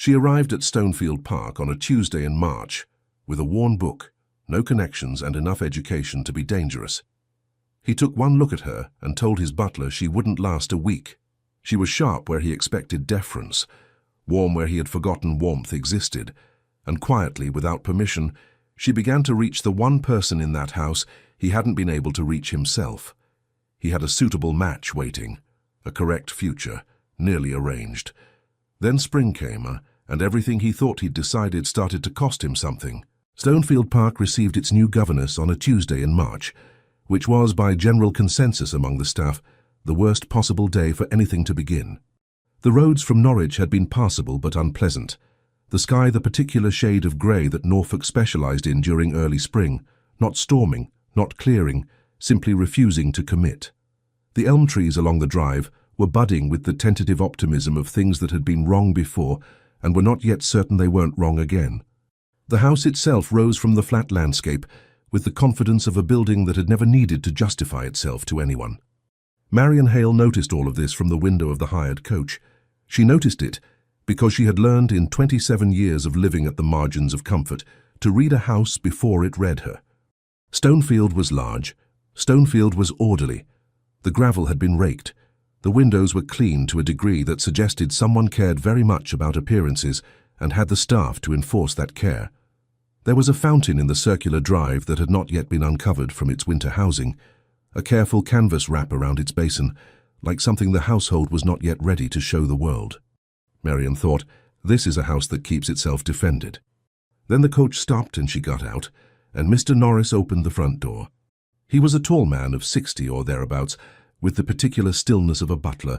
She arrived at Stonefield Park on a Tuesday in March, with a worn book, no connections and enough education to be dangerous. He took one look at her and told his butler she wouldn't last a week. She was sharp where he expected deference, warm where he had forgotten warmth existed, and quietly, without permission, she began to reach the one person in that house he hadn't been able to reach himself. He had a suitable match waiting, a correct future, nearly arranged. Then spring came, and everything he thought he'd decided started to cost him something. Stonefield Park received its new governess on a Tuesday in March, which was, by general consensus among the staff, the worst possible day for anything to begin. The roads from Norwich had been passable but unpleasant, the sky the particular shade of grey that Norfolk specialised in during early spring, not storming, not clearing, simply refusing to commit. The elm trees along the drive were budding with the tentative optimism of things that had been wrong before and were not yet certain they weren't wrong again. The house itself rose from the flat landscape with the confidence of a building that had never needed to justify itself to anyone. Marian Hale noticed all of this from the window of the hired coach. She noticed it because she had learned in 27 years of living at the margins of comfort to read a house before it read her. Stonefield was large. Stonefield was orderly. The gravel had been raked. The windows were clean to a degree that suggested someone cared very much about appearances and had the staff to enforce that care. There was a fountain in the circular drive that had not yet been uncovered from its winter housing, a careful canvas wrap around its basin, like something the household was not yet ready to show the world. Marian thought, this is a house that keeps itself defended. Then the coach stopped and she got out, and Mr. Norris opened the front door. He was a tall man of 60 or thereabouts, with the particular stillness of a butler,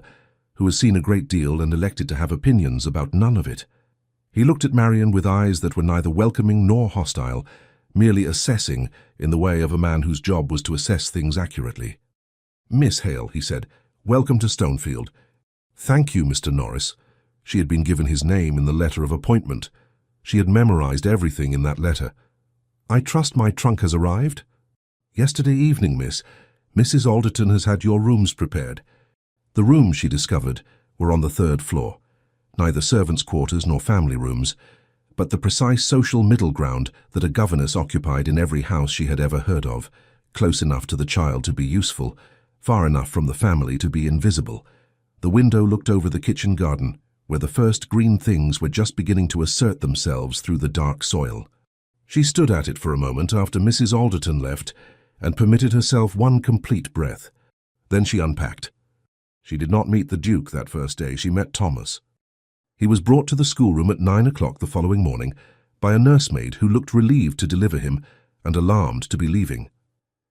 who has seen a great deal and elected to have opinions about none of it. He looked at Marian with eyes that were neither welcoming nor hostile, merely assessing in the way of a man whose job was to assess things accurately. "Miss Hale," he said, "welcome to Stonefield." "Thank you, Mr. Norris." She had been given his name in the letter of appointment. She had memorized everything in that letter. "I trust my trunk has arrived?" "Yesterday evening, miss. Mrs. Alderton has had your rooms prepared." The rooms, she discovered, were on the 3rd floor. Neither servants' quarters nor family rooms, but the precise social middle ground that a governess occupied in every house she had ever heard of, close enough to the child to be useful, far enough from the family to be invisible. The window looked over the kitchen garden, where the first green things were just beginning to assert themselves through the dark soil. She stood at it for a moment after Mrs. Alderton left and permitted herself one complete breath. Then she unpacked. She did not meet the Duke that first day. She met Thomas. He was brought to the schoolroom at 9 o'clock the following morning by a nursemaid who looked relieved to deliver him and alarmed to be leaving.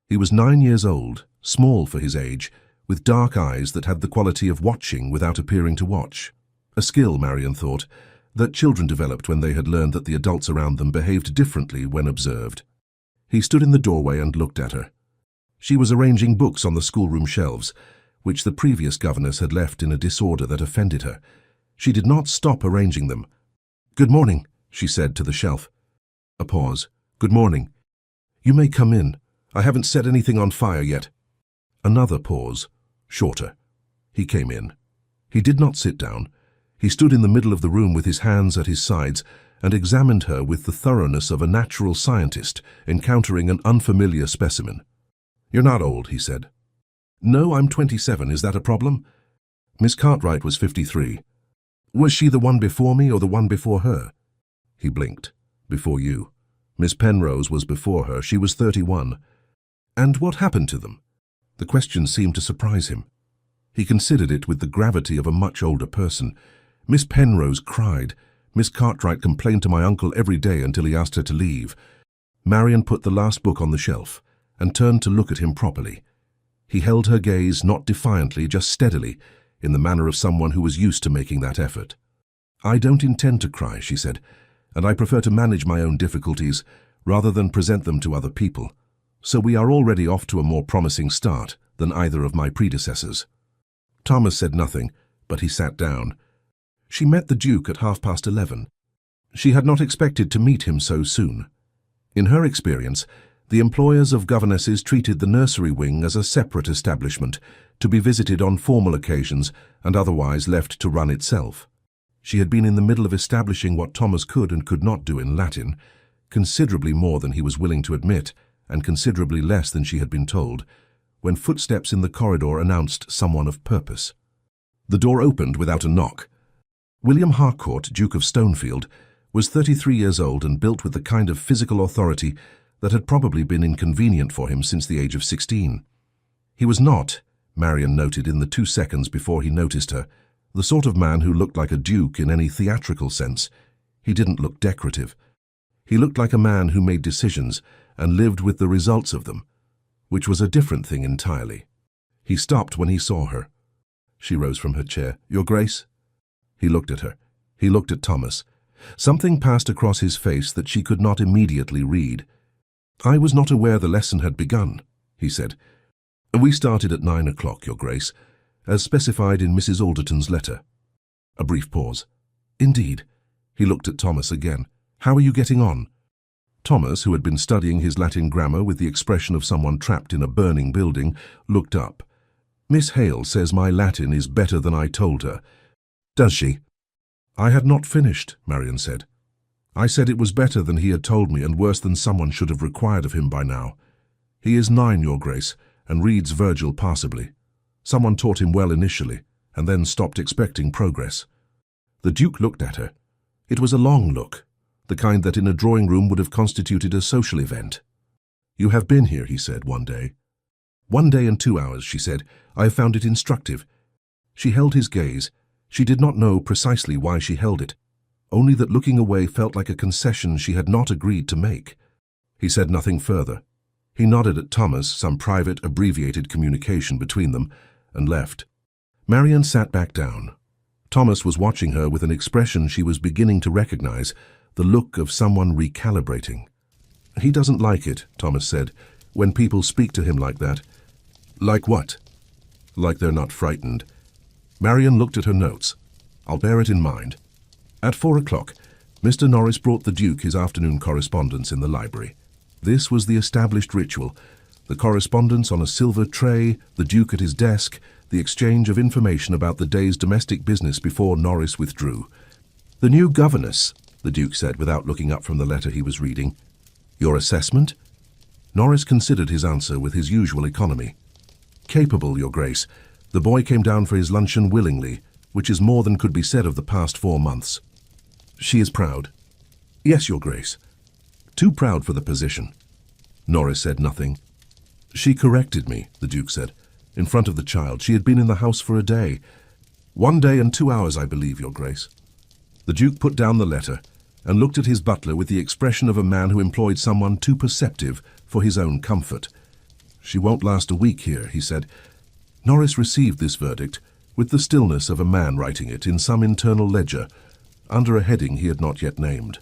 He was 9 years old, small for his age, with dark eyes that had the quality of watching without appearing to watch. A skill, Marian thought, that children developed when they had learned that the adults around them behaved differently when observed. He stood in the doorway and looked at her. She was arranging books on the schoolroom shelves, which the previous governess had left in a disorder that offended her. She did not stop arranging them. "Good morning," she said to the shelf. A pause. "Good morning. You may come in. I haven't set anything on fire yet." Another pause, shorter. He came in. He did not sit down. He stood in the middle of the room with his hands at his sides and examined her with the thoroughness of a natural scientist encountering an unfamiliar specimen. "You're not old," he said. "No, I'm 27. Is that a problem?" Miss Cartwright was 53. "Was she the one before me or the one before her?" He blinked. "Before you. Miss Penrose was before her. She was 31. "And what happened to them?" The question seemed to surprise him. He considered it with the gravity of a much older person. "Miss Penrose cried. Miss Cartwright complained to my uncle every day until he asked her to leave." Marian put the last book on the shelf and turned to look at him properly. He held her gaze not defiantly, just steadily, in the manner of someone who was used to making that effort. "I don't intend to cry," she said, "and I prefer to manage my own difficulties rather than present them to other people. So we are already off to a more promising start than either of my predecessors." Thomas said nothing, but he sat down. She met the Duke at 11:30. She had not expected to meet him so soon. In her experience, the employers of governesses treated the nursery wing as a separate establishment, to be visited on formal occasions and otherwise left to run itself. She had been in the middle of establishing what Thomas could and could not do in Latin, considerably more than he was willing to admit, and considerably less than she had been told, when footsteps in the corridor announced someone of purpose. The door opened without a knock. William Harcourt, Duke of Stonefield, was 33 years old and built with the kind of physical authority that had probably been inconvenient for him since the age of 16. He was not, Marion noted in the 2 seconds before he noticed her, the sort of man who looked like a duke in any theatrical sense. He didn't look decorative. He looked like a man who made decisions and lived with the results of them, which was a different thing entirely. He stopped when he saw her. She rose from her chair. "Your Grace?" He looked at her. He looked at Thomas. Something passed across his face that she could not immediately read. "I was not aware the lesson had begun," he said. "We started at 9 o'clock, Your Grace, as specified in Mrs. Alderton's letter." A brief pause. "Indeed." He looked at Thomas again. "How are you getting on?" Thomas, who had been studying his Latin grammar with the expression of someone trapped in a burning building, looked up. "Miss Hale says my Latin is better than I told her." "Does she?" "I had not finished," Marion said. "I said it was better than he had told me and worse than someone should have required of him by now. He is 9, Your Grace, and reads Virgil passably. Someone taught him well initially, and then stopped expecting progress." The Duke looked at her. It was a long look, the kind that in a drawing room would have constituted a social event. "You have been here," he said, "one day." "1 day and 2 hours, she said. "I have found it instructive." She held his gaze. She did not know precisely why she held it, only that looking away felt like a concession she had not agreed to make. He said nothing further. He nodded at Thomas, some private, abbreviated communication between them, and left. Marion sat back down. Thomas was watching her with an expression she was beginning to recognize, the look of someone recalibrating. "He doesn't like it," Thomas said, "when people speak to him like that." "Like what?" "Like they're not frightened." Marion looked at her notes. "I'll bear it in mind." At 4 o'clock, Mr. Norris brought the Duke his afternoon correspondence in the library. This was the established ritual: the correspondence on a silver tray, the Duke at his desk, the exchange of information about the day's domestic business before Norris withdrew. "The new governess," the Duke said without looking up from the letter he was reading. "Your assessment?" Norris considered his answer with his usual economy. "Capable, Your Grace. The boy came down for his luncheon willingly, which is more than could be said of the past 4 months. She is proud." "Yes, Your Grace." "Too proud for the position." Norris said nothing. "She corrected me," the Duke said, "in front of the child. She had been in the house for a day. 1 day and 2 hours, I believe, Your Grace." The Duke put down the letter and looked at his butler with the expression of a man who employed someone too perceptive for his own comfort. "She won't last a week here," he said. Norris received this verdict with the stillness of a man writing it in some internal ledger, under a heading he had not yet named.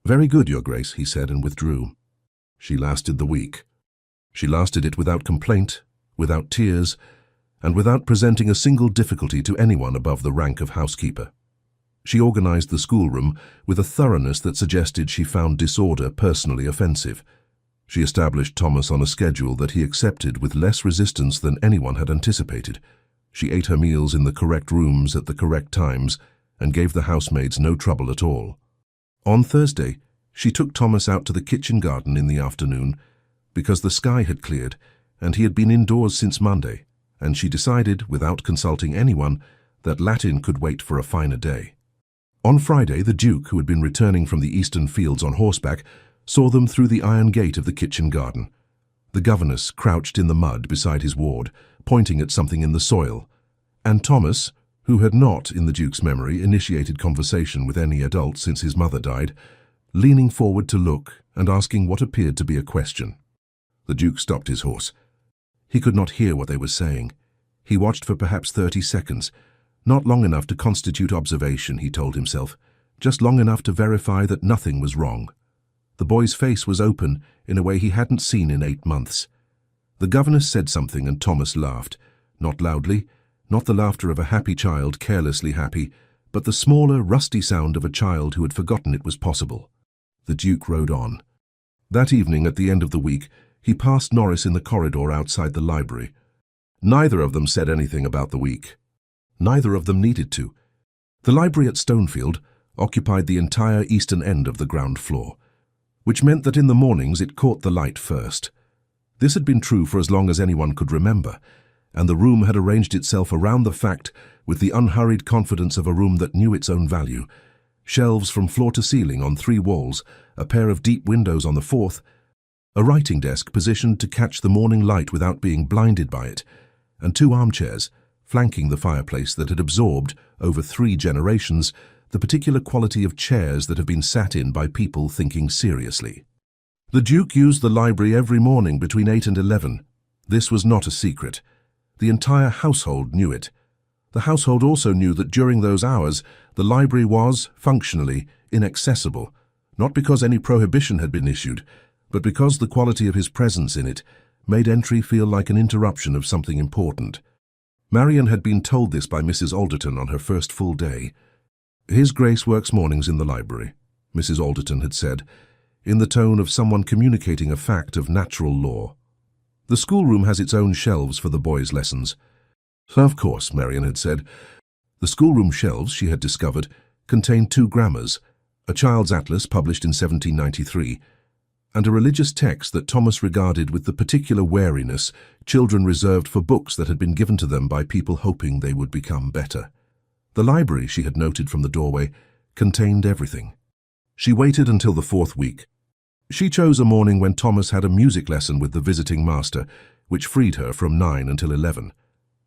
"Very good, Your Grace," he said, and withdrew. She lasted the week. She lasted it without complaint, without tears, and without presenting a single difficulty to anyone above the rank of housekeeper. She organized the schoolroom with a thoroughness that suggested she found disorder personally offensive. She established Thomas on a schedule that he accepted with less resistance than anyone had anticipated. She ate her meals in the correct rooms at the correct times and gave the housemaids no trouble at all. On Thursday, she took Thomas out to the kitchen garden in the afternoon because the sky had cleared and he had been indoors since Monday, and she decided, without consulting anyone, that Latin could wait for a finer day. On Friday, the Duke, who had been returning from the eastern fields on horseback, saw them through the iron gate of the kitchen garden. The governess crouched in the mud beside his ward, pointing at something in the soil, and Thomas, who had not, in the Duke's memory, initiated conversation with any adult since his mother died, leaning forward to look and asking what appeared to be a question. The Duke stopped his horse. He could not hear what they were saying. He watched for perhaps 30 seconds, not long enough to constitute observation, he told himself, just long enough to verify that nothing was wrong. The boy's face was open in a way he hadn't seen in 8 months. The governess said something and Thomas laughed, not loudly, not the laughter of a happy child carelessly happy, but the smaller, rusty sound of a child who had forgotten it was possible. The Duke rode on. That evening, at the end of the week, he passed Norris in the corridor outside the library. Neither of them said anything about the week. Neither of them needed to. The library at Stonefield occupied the entire eastern end of the ground floor, which meant that in the mornings it caught the light first. This had been true for as long as anyone could remember, and the room had arranged itself around the fact with the unhurried confidence of a room that knew its own value. Shelves from floor to ceiling on 3 walls, a pair of deep windows on the 4th, a writing desk positioned to catch the morning light without being blinded by it, and 2 armchairs, flanking the fireplace that had absorbed, over 3 generations, the particular quality of chairs that have been sat in by people thinking seriously. The Duke used the library every morning between 8 and 11. This was not a secret. The entire household knew it. The household also knew that during those hours, the library was, functionally, inaccessible, not because any prohibition had been issued, but because the quality of his presence in it made entry feel like an interruption of something important. Marian had been told this by Mrs. Alderton on her first full day. "His Grace works mornings in the library," Mrs. Alderton had said, in the tone of someone communicating a fact of natural law. "The schoolroom has its own shelves for the boys' lessons." "Of course," Marian had said. The schoolroom shelves, she had discovered, contained 2 grammars, a child's atlas published in 1793, and a religious text that Thomas regarded with the particular wariness children reserved for books that had been given to them by people hoping they would become better. The library, she had noted from the doorway, contained everything. She waited until the 4th week. She chose a morning when Thomas had a music lesson with the visiting master, which freed her from 9 until 11.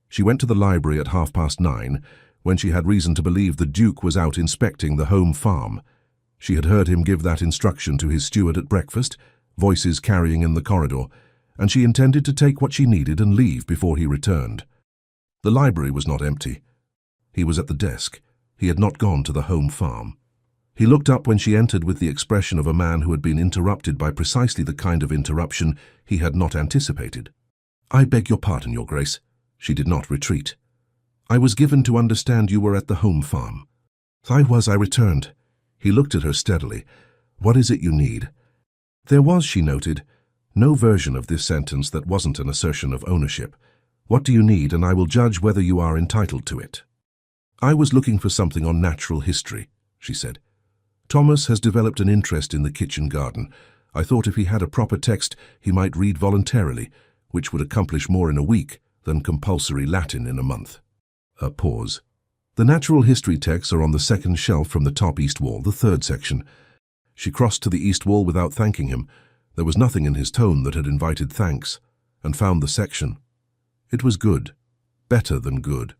She went to the library at 9:30, when she had reason to believe the Duke was out inspecting the home farm. She had heard him give that instruction to his steward at breakfast, voices carrying in the corridor, and she intended to take what she needed and leave before he returned. The library was not empty. He was at the desk. He had not gone to the home farm. He looked up when she entered with the expression of a man who had been interrupted by precisely the kind of interruption he had not anticipated. "I beg your pardon, Your Grace." She did not retreat. "I was given to understand you were at the home farm." "I returned." He looked at her steadily. "What is it you need?" There was, she noted, no version of this sentence that wasn't an assertion of ownership. "What do you need, and I will judge whether you are entitled to it." "I was looking for something on natural history," she said. "Thomas has developed an interest in the kitchen garden. I thought if he had a proper text, he might read voluntarily, which would accomplish more in a week than compulsory Latin in a month." A pause. "The natural history texts are on the 2nd shelf from the top east wall, the 3rd section." She crossed to the east wall without thanking him. There was nothing in his tone that had invited thanks, and found the section. It was good. Better than good.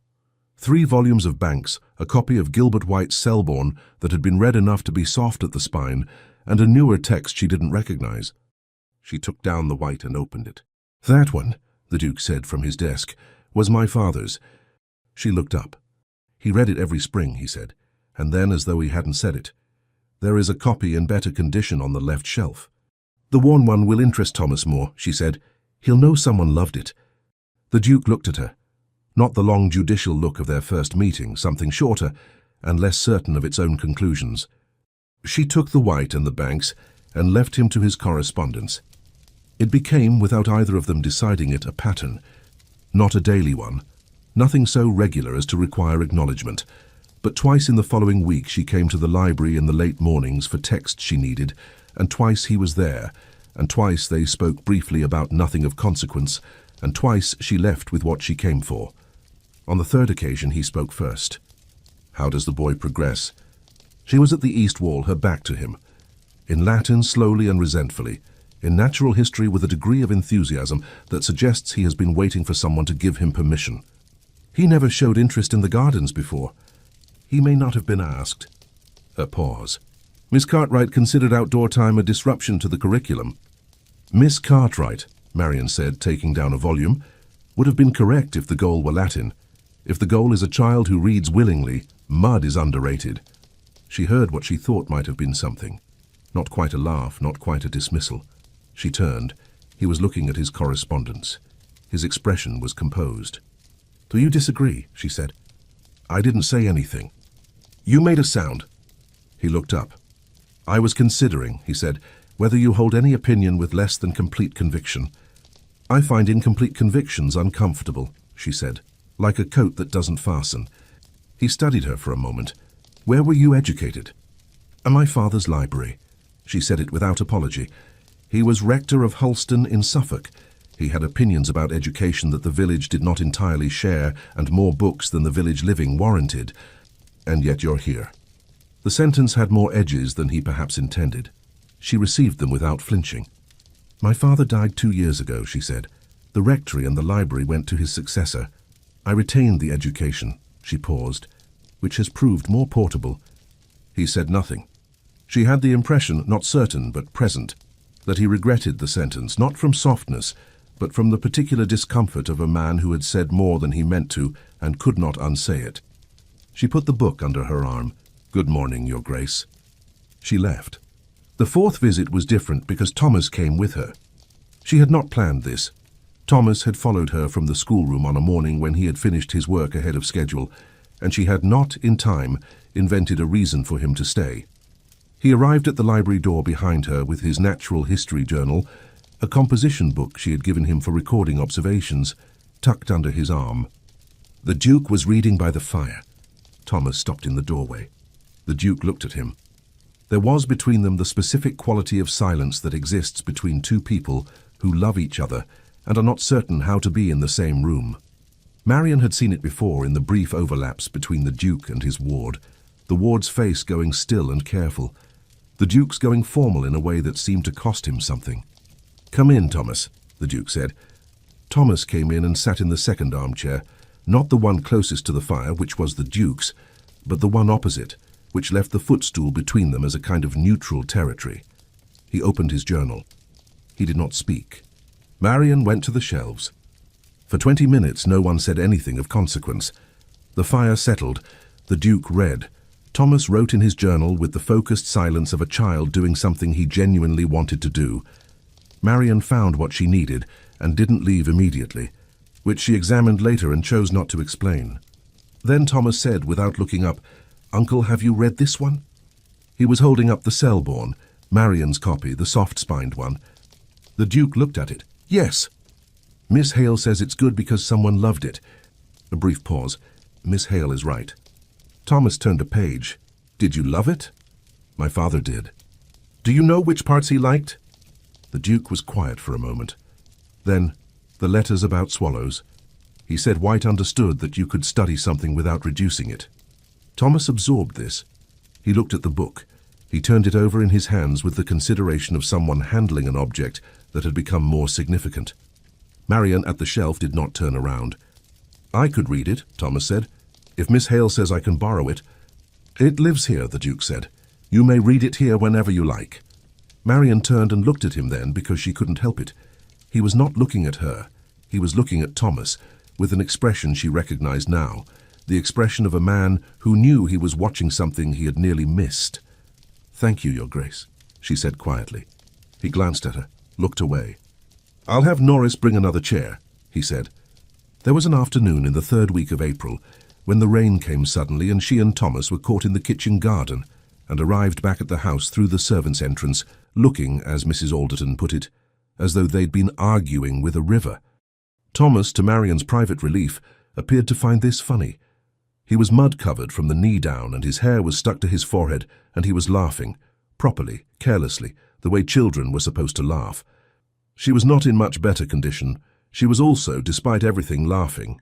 3 volumes of Banks, a copy of Gilbert White's Selborne that had been read enough to be soft at the spine, and a newer text she didn't recognize. She took down the White and opened it. "That one," the Duke said from his desk, "was my father's." She looked up. "He read it every spring," he said, and then, as though he hadn't said it, "There is a copy in better condition on the left shelf." "The worn one will interest Thomas more," she said. "He'll know someone loved it." The Duke looked at her. Not the long judicial look of their first meeting, something shorter and less certain of its own conclusions. She took the White and the Banks and left him to his correspondence. It became, without either of them deciding it, a pattern. Not a daily one. Nothing so regular as to require acknowledgement. But twice in the following week she came to the library in the late mornings for texts she needed, and twice he was there, and twice they spoke briefly about nothing of consequence, and twice she left with what she came for. On the 3rd occasion he spoke first. "How does the boy progress?" She was at the east wall, her back to him. In Latin, slowly and resentfully. In natural history, with a degree of enthusiasm that suggests he has been waiting for someone to give him permission. "He never showed interest in the gardens before." "He may not have been asked." A pause. "Miss Cartwright considered outdoor time a disruption to the curriculum." "Miss Cartwright," Marian said, taking down a volume, "would have been correct if the goal were Latin. If the goal is a child who reads willingly, mud is underrated." She heard what she thought might have been something. Not quite a laugh, not quite a dismissal. She turned. He was looking at his correspondence. His expression was composed. "Do you disagree?" she said. "I didn't say anything." "You made a sound." He looked up. "I was considering," he said, "whether you hold any opinion with less than complete conviction." "I find incomplete convictions uncomfortable," she said, "like a coat that doesn't fasten." He studied her for a moment. Where were you educated? At my father's library. She said it without apology. He was rector of Hulston in Suffolk. He had opinions about education that the village did not entirely share, and more books than the village living warranted. And yet you're here. The sentence had more edges than he perhaps intended. She received them without flinching. My father died 2 years ago, she said. The rectory and the library went to his successor. I retained the education, she paused, which has proved more portable. He said nothing. She had the impression, not certain but present, that he regretted the sentence, not from softness, but from the particular discomfort of a man who had said more than he meant to and could not unsay it. She put the book under her arm. Good morning, Your Grace. She left. The fourth visit was different because Thomas came with her. She had not planned this. Thomas had followed her from the schoolroom on a morning when he had finished his work ahead of schedule, and she had not, in time, invented a reason for him to stay. He arrived at the library door behind her with his natural history journal, a composition book she had given him for recording observations, tucked under his arm. The Duke was reading by the fire. Thomas stopped in the doorway. The Duke looked at him. There was between them the specific quality of silence that exists between two people who love each other and are not certain how to be in the same room. Marian had seen it before in the brief overlaps between the Duke and his ward, the ward's face going still and careful, the Duke's going formal in a way that seemed to cost him something. Come in, Thomas, the Duke said. Thomas came in and sat in the second armchair, not the one closest to the fire, which was the Duke's, but the one opposite, which left the footstool between them as a kind of neutral territory. He opened his journal. He did not speak. Marian went to the shelves. For 20 minutes no one said anything of consequence. The fire settled. The Duke read. Thomas wrote in his journal with the focused silence of a child doing something he genuinely wanted to do. Marian found what she needed and didn't leave immediately, which she examined later and chose not to explain. Then Thomas said, without looking up, "Uncle, have you read this one?" He was holding up the Selborne, Marian's copy, the soft-spined one. The Duke looked at it. "Yes." "Miss Hale says it's good because someone loved it." A brief pause. "Miss Hale is right." Thomas turned a page. "Did you love it?" "My father did." "Do you know which parts he liked?" The Duke was quiet for a moment. Then, the letters about swallows. He said White understood that you could study something without reducing it. Thomas absorbed this. He looked at the book. He turned it over in his hands with the consideration of someone handling an object that had become more significant. Marian at the shelf did not turn around. "I could read it," Thomas said. "If Miss Hale says I can borrow it." "It lives here," the Duke said. "You may read it here whenever you like." Marian turned and looked at him then because she couldn't help it. He was not looking at her. He was looking at Thomas, with an expression she recognized now, the expression of a man who knew he was watching something he had nearly missed. "Thank you, Your Grace," she said quietly. He glanced at her, looked away. "I'll have Norris bring another chair," he said. There was an afternoon in the 3rd week of April, when the rain came suddenly and she and Thomas were caught in the kitchen garden, and arrived back at the house through the servants' entrance, looking, as Mrs. Alderton put it, as though they'd been arguing with a river. Thomas, to Marian's private relief, appeared to find this funny. He was mud-covered from the knee down, and his hair was stuck to his forehead, and he was laughing, properly, carelessly, the way children were supposed to laugh. She was not in much better condition. She was also, despite everything, laughing.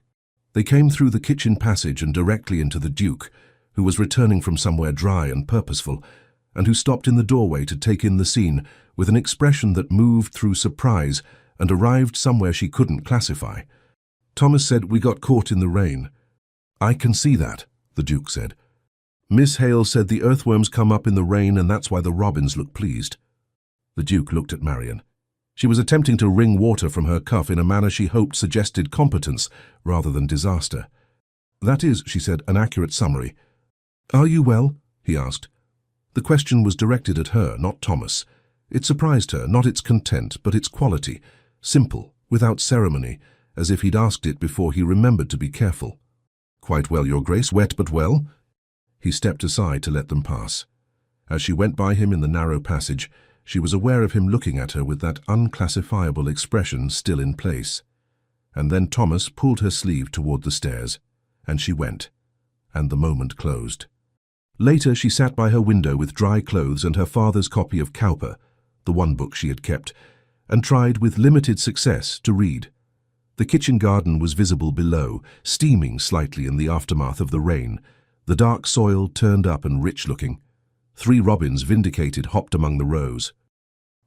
They came through the kitchen passage and directly into the Duke, who was returning from somewhere dry and purposeful, and who stopped in the doorway to take in the scene with an expression that moved through surprise and arrived somewhere she couldn't classify. Thomas said, "We got caught in the rain." "I can see that," the Duke said. "Miss Hale said the earthworms come up in the rain and that's why the robins look pleased." The Duke looked at Marian. She was attempting to wring water from her cuff in a manner she hoped suggested competence rather than disaster. "That is," she said, "an accurate summary." "Are you well?" he asked. The question was directed at her, not Thomas. It surprised her, not its content, but its quality, simple, without ceremony, as if he'd asked it before he remembered to be careful. "Quite well, Your Grace, wet but well." He stepped aside to let them pass. As she went by him in the narrow passage, she was aware of him looking at her with that unclassifiable expression still in place. And then Thomas pulled her sleeve toward the stairs, and she went, and the moment closed. Later, she sat by her window with dry clothes and her father's copy of Cowper, the one book she had kept, and tried with limited success to read. The kitchen garden was visible below, steaming slightly in the aftermath of the rain, the dark soil turned up and rich-looking. 3 robins, vindicated, hopped among the rows.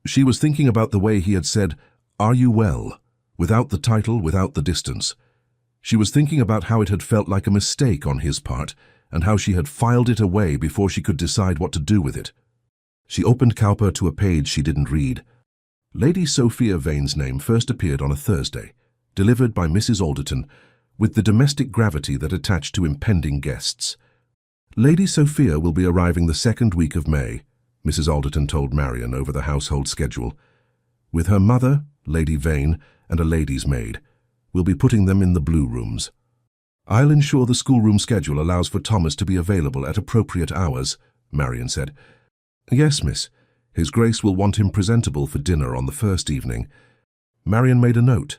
She was thinking about the way he had said, "Are you well?" without the title, without the distance. She was thinking about how it had felt like a mistake on his part, and how she had filed it away before she could decide what to do with it. She opened Cowper to a page she didn't read. Lady Sophia Vane's name first appeared on a Thursday, delivered by Mrs. Alderton, with the domestic gravity that attached to impending guests. Lady Sophia will be arriving the 2nd week of May, Mrs. Alderton told Marian over the household schedule. With her mother, Lady Vane, and a lady's maid. We'll be putting them in the blue rooms. I'll ensure the schoolroom schedule allows for Thomas to be available at appropriate hours, Marian said. Yes, miss. His Grace will want him presentable for dinner on the first evening. Marian made a note.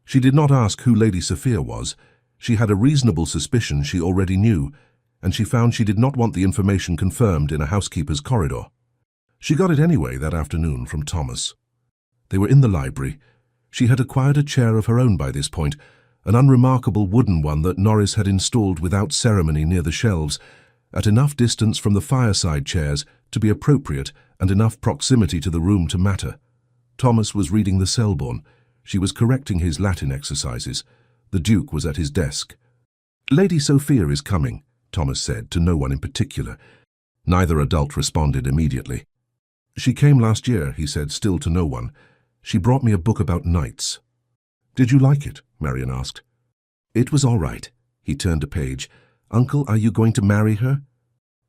She did not ask who Lady Sophia was. She had a reasonable suspicion she already knew, and she found she did not want the information confirmed in a housekeeper's corridor. She got it anyway that afternoon from Thomas. They were in the library. She had acquired a chair of her own by this point, an unremarkable wooden one that Norris had installed without ceremony near the shelves, at enough distance from the fireside chairs to be appropriate and enough proximity to the room to matter. Thomas was reading the Selborne. She was correcting his Latin exercises. The Duke was at his desk. Lady Sophia is coming, Thomas said, to no one in particular. Neither adult responded immediately. She came last year, he said, still to no one. She brought me a book about knights. Did you like it? Marian asked. It was all right. He turned a page. Uncle, are you going to marry her?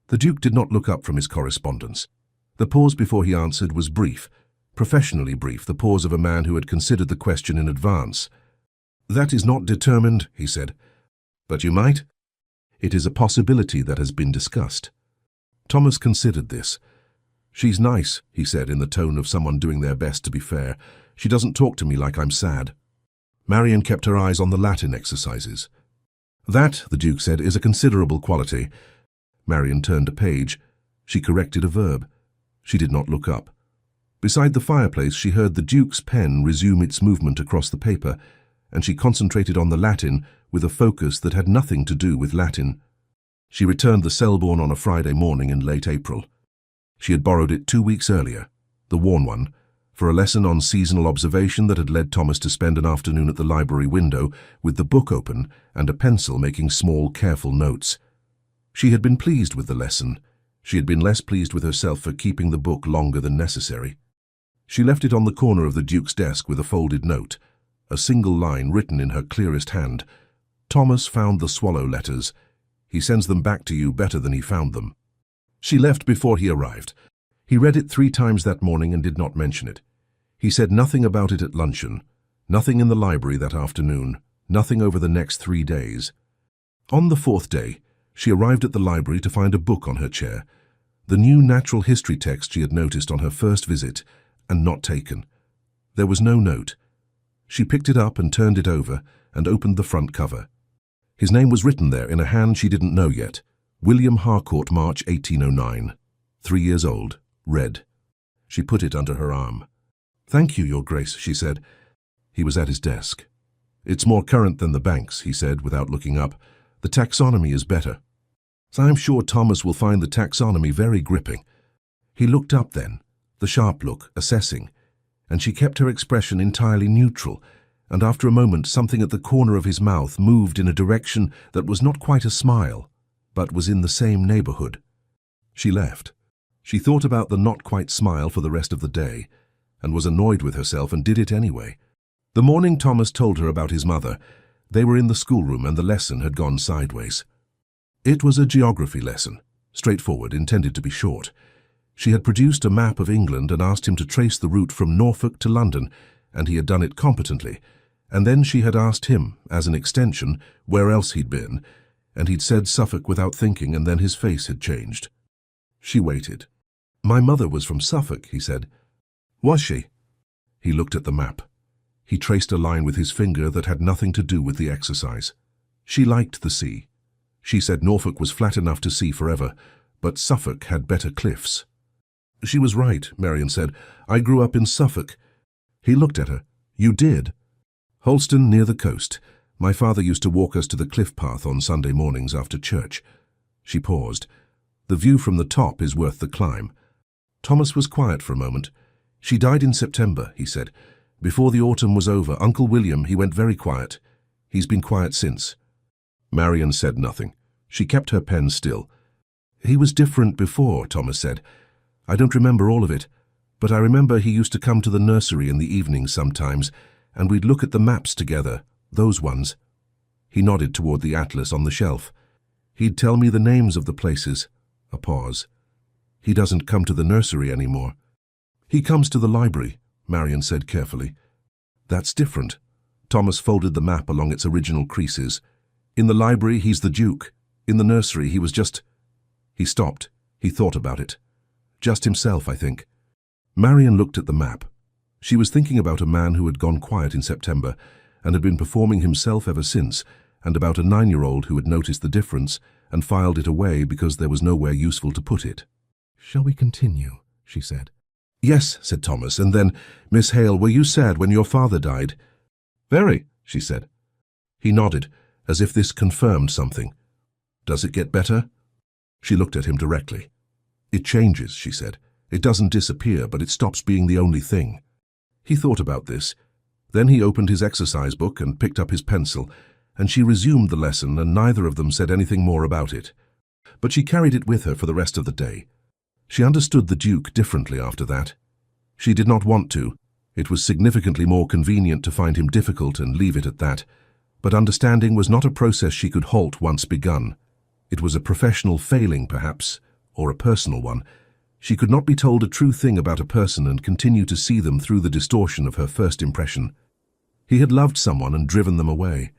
The Duke did not look up from his correspondence. The pause before he answered was brief, professionally brief, the pause of a man who had considered the question in advance. That is not determined, he said. But you might? It is a possibility that has been discussed. Thomas considered this. She's nice, he said in the tone of someone doing their best to be fair. She doesn't talk to me like I'm sad. Marian kept her eyes on the Latin exercises. That, the Duke said, is a considerable quality. Marian turned a page. She corrected a verb. She did not look up. Beside the fireplace she heard the Duke's pen resume its movement across the paper, and she concentrated on the Latin with a focus that had nothing to do with Latin. She returned the Selborne on a Friday morning in late April. She had borrowed it 2 weeks earlier, the worn one, for a lesson on seasonal observation that had led Thomas to spend an afternoon at the library window with the book open and a pencil making small, careful notes. She had been pleased with the lesson. She had been less pleased with herself for keeping the book longer than necessary. She left it on the corner of the Duke's desk with a folded note, a single line written in her clearest hand. Thomas found the swallow letters. He sends them back to you better than he found them. She left before he arrived. He read it 3 times that morning and did not mention it. He said nothing about it at luncheon, nothing in the library that afternoon, nothing over the next 3 days. On the 4th day, she arrived at the library to find a book on her chair, the new natural history text she had noticed on her first visit and not taken. There was no note. She picked it up and turned it over and opened the front cover. His name was written there in a hand she didn't know yet. William Harcourt, March 1809. 3 years old. Red. She put it under her arm. Thank you, Your Grace, she said. He was at his desk. It's more current than the banks, he said without looking up. The taxonomy is better. I'm sure Thomas will find the taxonomy very gripping. He looked up then, the sharp look, assessing, and she kept her expression entirely neutral, and after a moment something at the corner of his mouth moved in a direction that was not quite a smile, but was in the same neighborhood. She left. She thought about the not-quite smile for the rest of the day, and was annoyed with herself and did it anyway. The morning Thomas told her about his mother, they were in the schoolroom and the lesson had gone sideways. It was a geography lesson, straightforward, intended to be short. She had produced a map of England and asked him to trace the route from Norfolk to London, and he had done it competently, and then she had asked him, as an extension, where else he'd been, and he'd said Suffolk without thinking, and then his face had changed. She waited. My mother was from Suffolk, he said. Was she? He looked at the map. He traced a line with his finger that had nothing to do with the exercise. She liked the sea. She said Norfolk was flat enough to see forever, but Suffolk had better cliffs. She was right, Marion said. I grew up in Suffolk. He looked at her. You did? Holston, near the coast. My father used to walk us to the cliff path on Sunday mornings after church. She paused. The view from the top is worth the climb. Thomas was quiet for a moment. She died in September, he said. Before the autumn was over, Uncle William, he went very quiet. He's been quiet since. Marion said nothing. She kept her pen still. He was different before, Thomas said. I don't remember all of it, but I remember he used to come to the nursery in the evenings sometimes, and we'd look at the maps together, those ones. He nodded toward the atlas on the shelf. He'd tell me the names of the places. A pause. He doesn't come to the nursery anymore. He comes to the library, Marion said carefully. That's different. Thomas folded the map along its original creases. In the library, he's the Duke. In the nursery, he was just... He stopped. He thought about it. Just himself, I think. Marion looked at the map. She was thinking about a man who had gone quiet in September and had been performing himself ever since, and about a 9-year-old who had noticed the difference and filed it away because there was nowhere useful to put it. Shall we continue? She said. Yes, said Thomas, and then, Miss Hale, were you sad when your father died? Very, she said. He nodded, as if this confirmed something. Does it get better? She looked at him directly. It changes, she said. It doesn't disappear, but it stops being the only thing. He thought about this. Then he opened his exercise book and picked up his pencil, and she resumed the lesson, and neither of them said anything more about it. But she carried it with her for the rest of the day. She understood the Duke differently after that. She did not want to. It was significantly more convenient to find him difficult and leave it at that. But understanding was not a process she could halt once begun. It was a professional failing, perhaps, or a personal one. She could not be told a true thing about a person and continue to see them through the distortion of her first impression. He had loved someone and driven them away.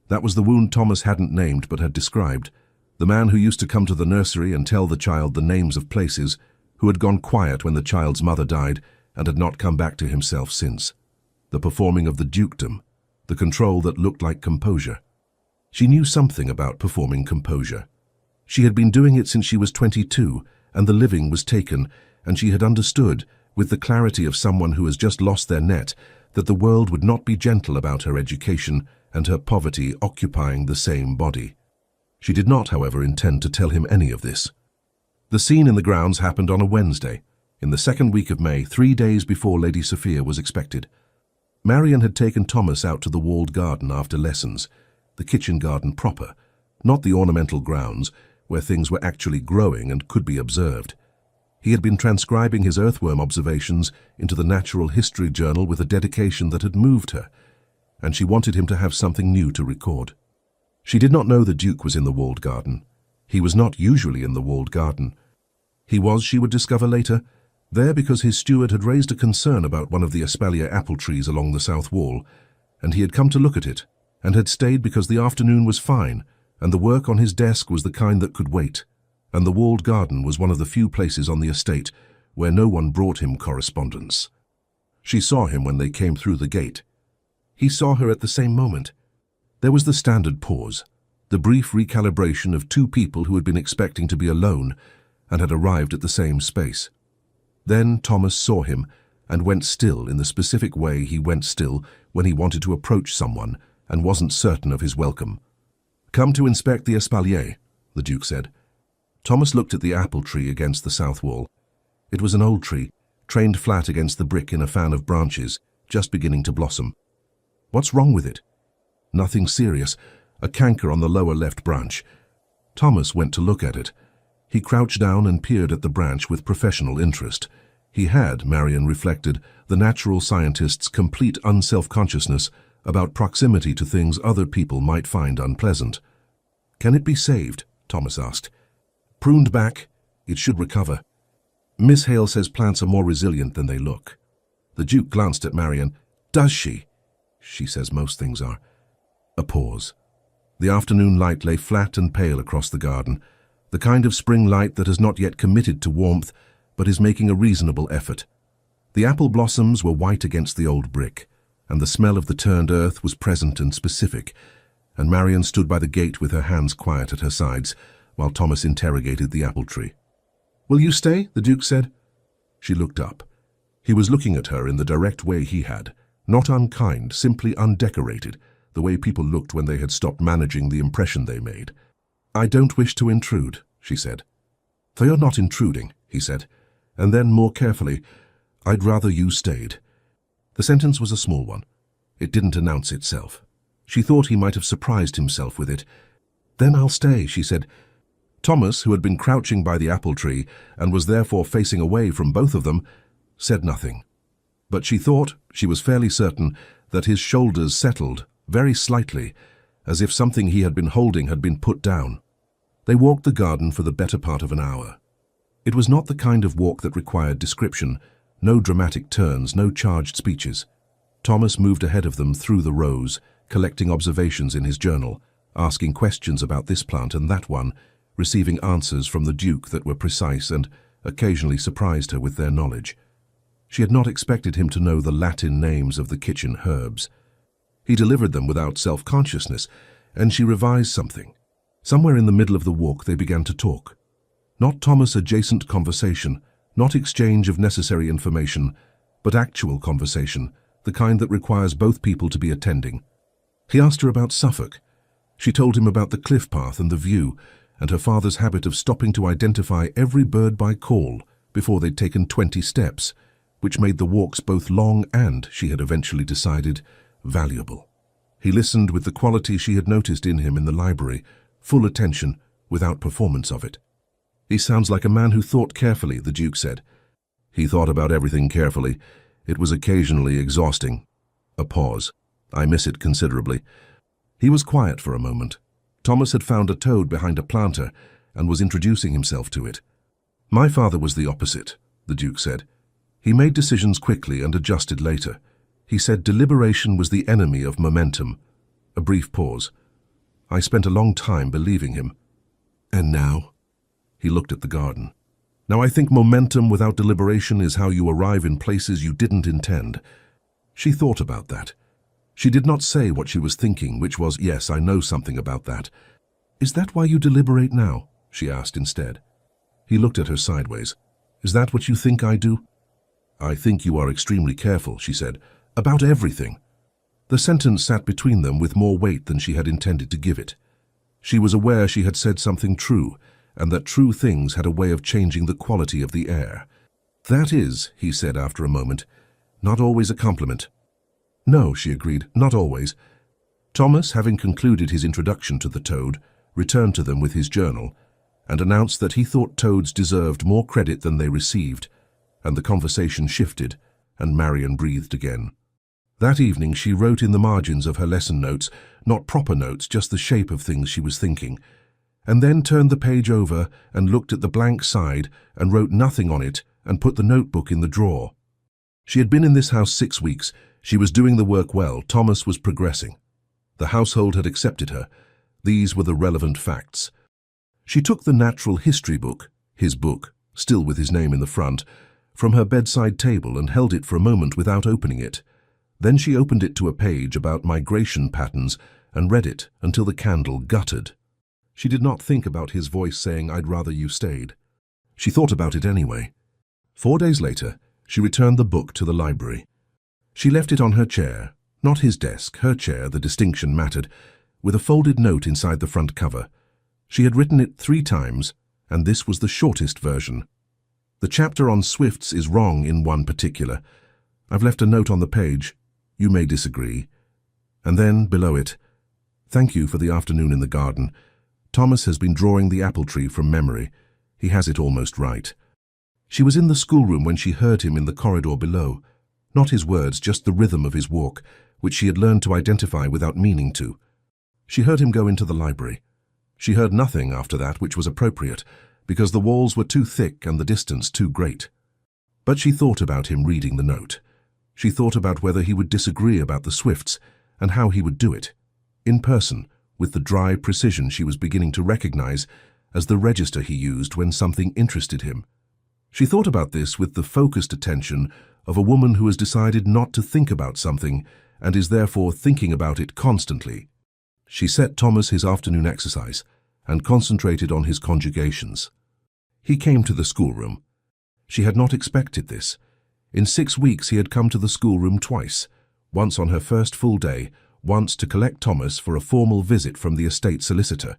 That was the wound Thomas hadn't named but had described. The man who used to come to the nursery and tell the child the names of places, who had gone quiet when the child's mother died and had not come back to himself since. The performing of the dukedom, the control that looked like composure. She knew something about performing composure. She had been doing it since she was 22, and the living was taken, and she had understood, with the clarity of someone who has just lost their net, that the world would not be gentle about her education and her poverty occupying the same body. She did not, however, intend to tell him any of this. The scene in the grounds happened on a Wednesday, in the second week of May, 3 days before Lady Sophia was expected. Marion had taken Thomas out to the walled garden after lessons, the kitchen garden proper, not the ornamental grounds, where things were actually growing and could be observed. He had been transcribing his earthworm observations into the Natural History Journal with a dedication that had moved her, and she wanted him to have something new to record. She did not know the Duke was in the walled garden. He was not usually in the walled garden. He was, she would discover later, there because his steward had raised a concern about one of the espalier apple trees along the south wall, and he had come to look at it, and had stayed because the afternoon was fine, and the work on his desk was the kind that could wait, and the walled garden was one of the few places on the estate where no one brought him correspondence. She saw him when they came through the gate. He saw her at the same moment. There was the standard pause, the brief recalibration of two people who had been expecting to be alone and had arrived at the same space. Then Thomas saw him and went still in the specific way he went still when he wanted to approach someone and wasn't certain of his welcome. "Come to inspect the espalier," the Duke said. Thomas looked at the apple tree against the south wall. It was an old tree, trained flat against the brick in a fan of branches, just beginning to blossom. "What's wrong with it?" "Nothing serious. A canker on the lower left branch." Thomas went to look at it. He crouched down and peered at the branch with professional interest. He had, Marion reflected, the natural scientist's complete unself-consciousness about proximity to things other people might find unpleasant. "Can it be saved?" Thomas asked. "Pruned back, it should recover. Miss Hale says plants are more resilient than they look." The Duke glanced at Marion. "Does she?" "She says most things are." A pause. The afternoon light lay flat and pale across the garden, the kind of spring light that has not yet committed to warmth, but is making a reasonable effort. The apple blossoms were white against the old brick, and the smell of the turned earth was present and specific, and Marion stood by the gate with her hands quiet at her sides, while Thomas interrogated the apple tree. "Will you stay?" the Duke said. She looked up. He was looking at her in the direct way he had, not unkind, simply undecorated, the way people looked when they had stopped managing the impression they made. "I don't wish to intrude," she said. "They are not intruding," he said, and then, more carefully, "I'd rather you stayed." The sentence was a small one. It didn't announce itself. She thought he might have surprised himself with it. "Then I'll stay," she said. Thomas, who had been crouching by the apple tree and was therefore facing away from both of them, said nothing. But she thought, she was fairly certain, that his shoulders settled, very slightly, as if something he had been holding had been put down. They walked the garden for the better part of an hour. It was not the kind of walk that required description, no dramatic turns, no charged speeches. Thomas moved ahead of them through the rows, collecting observations in his journal, asking questions about this plant and that one, receiving answers from the Duke that were precise and occasionally surprised her with their knowledge. She had not expected him to know the Latin names of the kitchen herbs. He delivered them without self-consciousness, and she revised something. Somewhere in the middle of the walk they began to talk. Not Thomas-adjacent conversation, not exchange of necessary information, but actual conversation, the kind that requires both people to be attending. He asked her about Suffolk. She told him about the cliff path and the view, and her father's habit of stopping to identify every bird by call before they'd taken 20 steps, which made the walks both long and, she had eventually decided, valuable. He listened with the quality she had noticed in him in the library, full attention, without performance of it. "He sounds like a man who thought carefully," the Duke said. "He thought about everything carefully. It was occasionally exhausting." A pause. "I miss it considerably." He was quiet for a moment. Thomas had found a toad behind a planter and was introducing himself to it. "My father was the opposite," the Duke said. "He made decisions quickly and adjusted later. He said deliberation was the enemy of momentum." A brief pause. "I spent a long time believing him." "And now?" He looked at the garden. "Now I think momentum without deliberation is how you arrive in places you didn't intend." She thought about that. She did not say what she was thinking, which was, "Yes, I know something about that." "Is that why you deliberate now?" she asked instead. He looked at her sideways. "Is that what you think I do?" "I think you are extremely careful," she said, "about everything." The sentence sat between them with more weight than she had intended to give it. She was aware she had said something true, and that true things had a way of changing the quality of the air. "That is," he said after a moment, "not always a compliment." "No," she agreed, "not always." Thomas, having concluded his introduction to the toad, returned to them with his journal and announced that he thought toads deserved more credit than they received, and the conversation shifted, and Marian breathed again. That evening she wrote in the margins of her lesson notes, not proper notes, just the shape of things she was thinking, and then turned the page over and looked at the blank side and wrote nothing on it and put the notebook in the drawer. She had been in this house 6 weeks. She was doing the work well. Thomas was progressing. The household had accepted her. These were the relevant facts. She took the natural history book, his book, still with his name in the front, from her bedside table and held it for a moment without opening it. Then she opened it to a page about migration patterns and read it until the candle guttered. She did not think about his voice saying, "I'd rather you stayed." She thought about it anyway. 4 days later, she returned the book to the library. She left it on her chair, not his desk, her chair, the distinction mattered, with a folded note inside the front cover. She had written it 3 times, and this was the shortest version. "The chapter on swifts is wrong in one particular. I've left a note on the page. You may disagree." And then, below it, "Thank you for the afternoon in the garden. Thomas has been drawing the apple tree from memory. He has it almost right." She was in the schoolroom when she heard him in the corridor below. Not his words, just the rhythm of his walk, which she had learned to identify without meaning to. She heard him go into the library. She heard nothing after that which was appropriate, because the walls were too thick and the distance too great. But she thought about him reading the note. She thought about whether he would disagree about the swifts and how he would do it, in person, with the dry precision she was beginning to recognize as the register he used when something interested him. She thought about this with the focused attention of a woman who has decided not to think about something and is therefore thinking about it constantly. She set Thomas his afternoon exercise and concentrated on his conjugations. He came to the schoolroom. She had not expected this. In 6 weeks he had come to the schoolroom twice, once on her first full day, once to collect Thomas for a formal visit from the estate solicitor.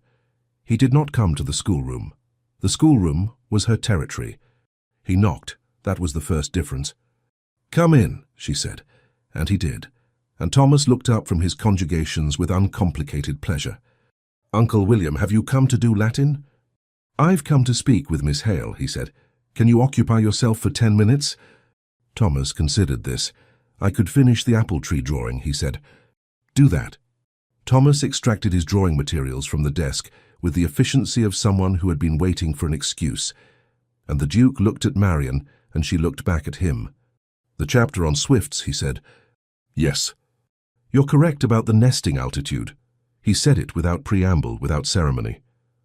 He did not come to the schoolroom. The schoolroom was her territory. He knocked. That was the first difference. "Come in," she said, and he did, and Thomas looked up from his conjugations with uncomplicated pleasure. "Uncle William, have you come to do Latin?" "I've come to speak with Miss Hale," he said. "Can you occupy yourself for 10 minutes?" Thomas considered this. "I could finish the apple tree drawing," he said. "Do that." Thomas extracted his drawing materials from the desk with the efficiency of someone who had been waiting for an excuse, and the Duke looked at Marion and she looked back at him. "The chapter on swifts," he said. "Yes." "You're correct about the nesting altitude." He said it without preamble, without ceremony.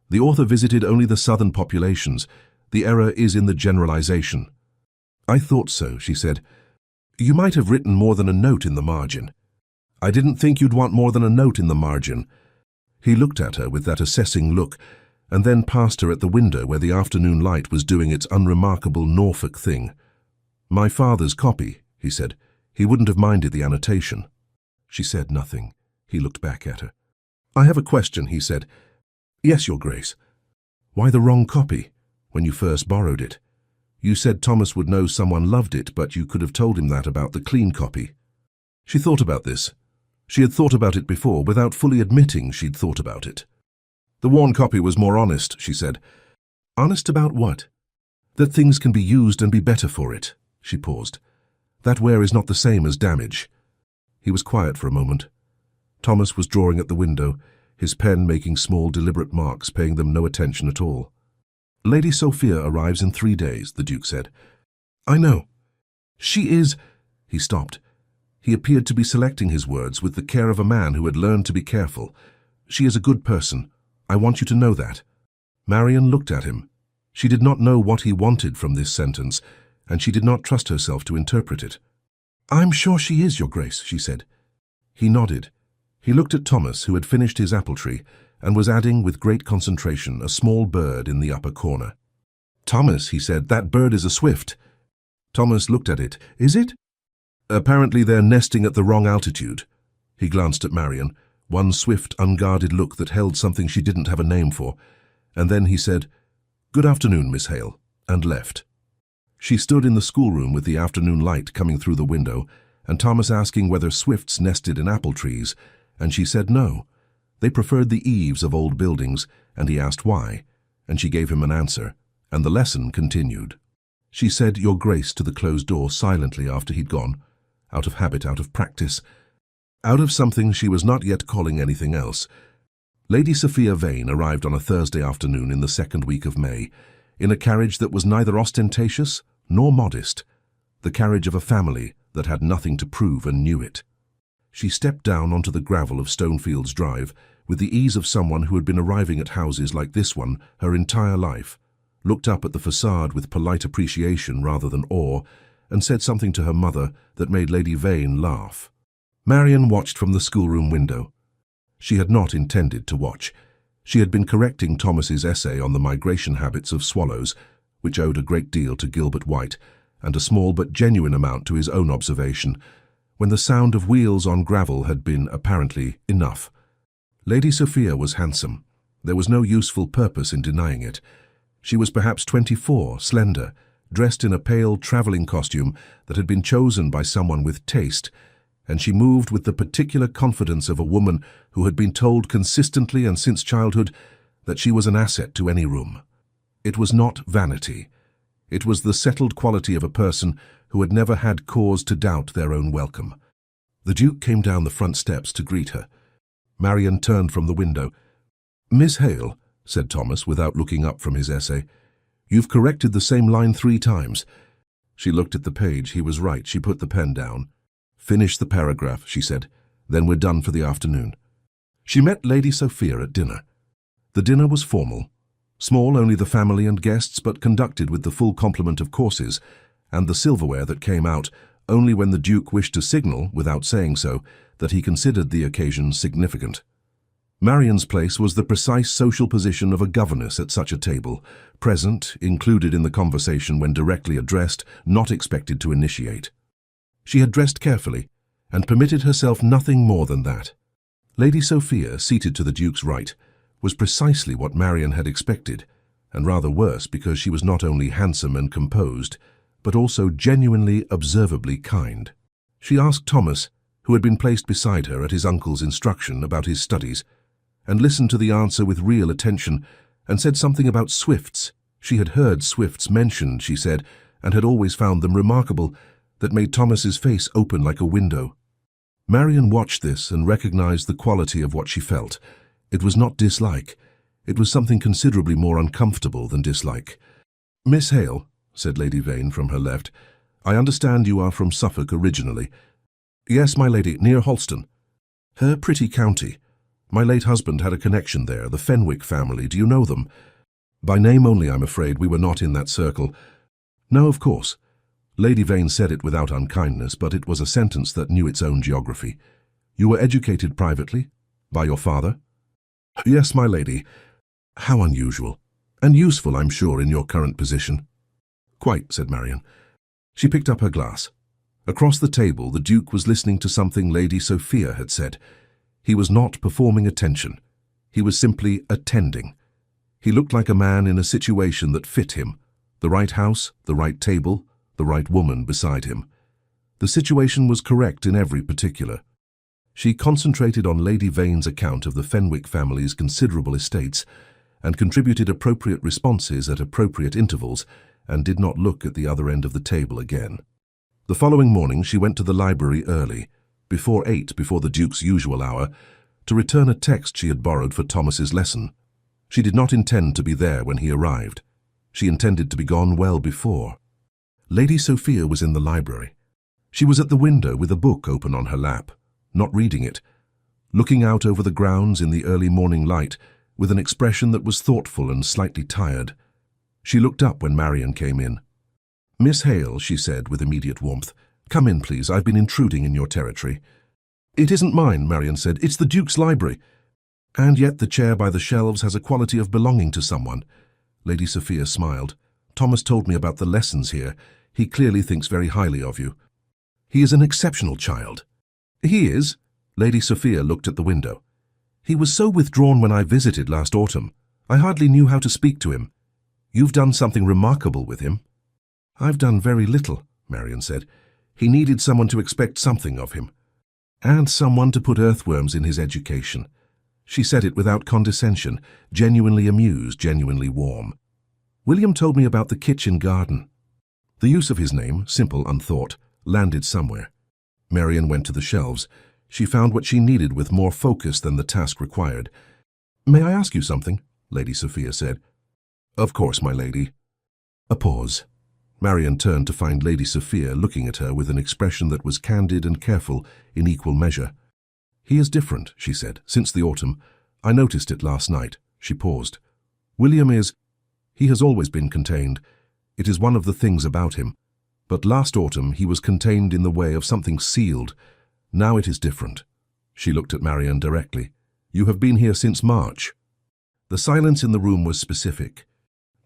"The author visited only the southern populations. The error is in the generalization." "I thought so," she said. "You might have written more than a note in the margin." "I didn't think you'd want more than a note in the margin." He looked at her with that assessing look, and then passed her at the window where the afternoon light was doing its unremarkable Norfolk thing. "My father's copy," he said. "He wouldn't have minded the annotation." She said nothing. He looked back at her. "I have a question," he said. "Yes, Your Grace." "Why the wrong copy, when you first borrowed it? You said Thomas would know someone loved it, but you could have told him that about the clean copy." She thought about this. She had thought about it before, without fully admitting she'd thought about it. "The worn copy was more honest," she said. "Honest about what?" "That things can be used and be better for it." She paused. "That wear is not the same as damage." He was quiet for a moment. Thomas was drawing at the window, his pen making small, deliberate marks, paying them no attention at all. "Lady Sophia arrives in 3 days," the Duke said. "I know." "She is—" He stopped. He appeared to be selecting his words with the care of a man who had learned to be careful. "She is a good person. I want you to know that." Marion looked at him. She did not know what he wanted from this sentence, and she did not trust herself to interpret it. "I'm sure she is, Your Grace," she said. He nodded. He looked at Thomas, who had finished his apple tree, and was adding with great concentration a small bird in the upper corner. "Thomas," he said, "that bird is a swift." Thomas looked at it. "Is it?" "Apparently they're nesting at the wrong altitude." He glanced at Marion, one swift, unguarded look that held something she didn't have a name for, and then he said, "Good afternoon, Miss Hale," and left. She stood in the schoolroom with the afternoon light coming through the window, and Thomas asking whether swifts nested in apple trees, and she said no. They preferred the eaves of old buildings, and he asked why, and she gave him an answer, and the lesson continued. She said Your Grace to the closed door silently after he'd gone, out of habit, out of practice, out of something she was not yet calling anything else. Lady Sophia Vane arrived on a Thursday afternoon in the 2nd week of May, in a carriage that was neither ostentatious nor modest, the carriage of a family that had nothing to prove and knew it. She stepped down onto the gravel of Stonefields Drive with the ease of someone who had been arriving at houses like this one her entire life, looked up at the facade with polite appreciation rather than awe, and said something to her mother that made Lady Vane laugh. Marion watched from the schoolroom window. She had not intended to watch. She had been correcting Thomas's essay on the migration habits of swallows, which owed a great deal to Gilbert White, and a small but genuine amount to his own observation, when the sound of wheels on gravel had been, apparently, enough. Lady Sophia was handsome. There was no useful purpose in denying it. She was perhaps 24, slender, dressed in a pale travelling costume that had been chosen by someone with taste, and she moved with the particular confidence of a woman who had been told consistently and since childhood that she was an asset to any room. It was not vanity. It was the settled quality of a person who had never had cause to doubt their own welcome. The Duke came down the front steps to greet her. Marion turned from the window. "Miss Hale," said Thomas without looking up from his essay, "you've corrected the same line 3 times. She looked at the page. He was right. She put the pen down. "Finish the paragraph," she said. "Then we're done for the afternoon." She met Lady Sophia at dinner. The dinner was formal. Small, only the family and guests, but conducted with the full complement of courses, and the silverware that came out only when the Duke wished to signal, without saying so, that he considered the occasion significant. Marian's place was the precise social position of a governess at such a table, present, included in the conversation when directly addressed, not expected to initiate. She had dressed carefully, and permitted herself nothing more than that. Lady Sophia, seated to the Duke's right, was precisely what Marian had expected, and rather worse because she was not only handsome and composed, but also genuinely, observably kind. She asked Thomas, who had been placed beside her at his uncle's instruction, about his studies, and listened to the answer with real attention, and said something about Swifts. She had heard Swifts mentioned, she said, and had always found them remarkable, that made Thomas's face open like a window. Marian watched this and recognized the quality of what she felt. It was not dislike. It was something considerably more uncomfortable than dislike. "Miss Hale," said Lady Vane from her left, "I understand you are from Suffolk originally." "Yes, my lady, near Holston." "Her pretty county. My late husband had a connection there, the Fenwick family. Do you know them?" "By name only, I'm afraid. We were not in that circle." "No, of course." Lady Vane said it without unkindness, but it was a sentence that knew its own geography. "You were educated privately? By your father?" "Yes, my lady." "How unusual. And useful, I'm sure, in your current position." "Quite," said Marian. She picked up her glass. Across the table, the Duke was listening to something Lady Sophia had said. He was not performing attention. He was simply attending. He looked like a man in a situation that fit him. The right house, the right table, the right woman beside him. The situation was correct in every particular. She concentrated on Lady Vane's account of the Fenwick family's considerable estates, and contributed appropriate responses at appropriate intervals, and did not look at the other end of the table again. The following morning she went to the library early, before 8, before the Duke's usual hour, to return a text she had borrowed for Thomas's lesson. She did not intend to be there when he arrived. She intended to be gone well before. Lady Sophia was in the library. She was at the window with a book open on her lap, not reading it, looking out over the grounds in the early morning light with an expression that was thoughtful and slightly tired. She looked up when Marian came in. "Miss Hale," she said with immediate warmth, "come in, please. I've been intruding in your territory." "It isn't mine," Marian said. "It's the Duke's library." "And yet the chair by the shelves has a quality of belonging to someone." Lady Sophia smiled. "Thomas told me about the lessons here. He clearly thinks very highly of you." "He is an exceptional child." "He is." Lady Sophia looked at the window. "He was so withdrawn when I visited last autumn. I hardly knew how to speak to him. You've done something remarkable with him." "I've done very little," Marian said. "He needed someone to expect something of him. And someone to put earthworms in his education." She said it without condescension, genuinely amused, genuinely warm. "William told me about the kitchen garden." The use of his name, simple, unthought, landed somewhere. Marian went to the shelves. She found what she needed with more focus than the task required. "May I ask you something?" Lady Sophia said. "Of course, my lady." A pause. Marian turned to find Lady Sophia looking at her with an expression that was candid and careful in equal measure. "He is different," she said, "since the autumn. I noticed it last night." She paused. "William is... He has always been contained. It is one of the things about him. But last autumn he was contained in the way of something sealed. Now it is different." She looked at Marian directly. "You have been here since March." The silence in the room was specific.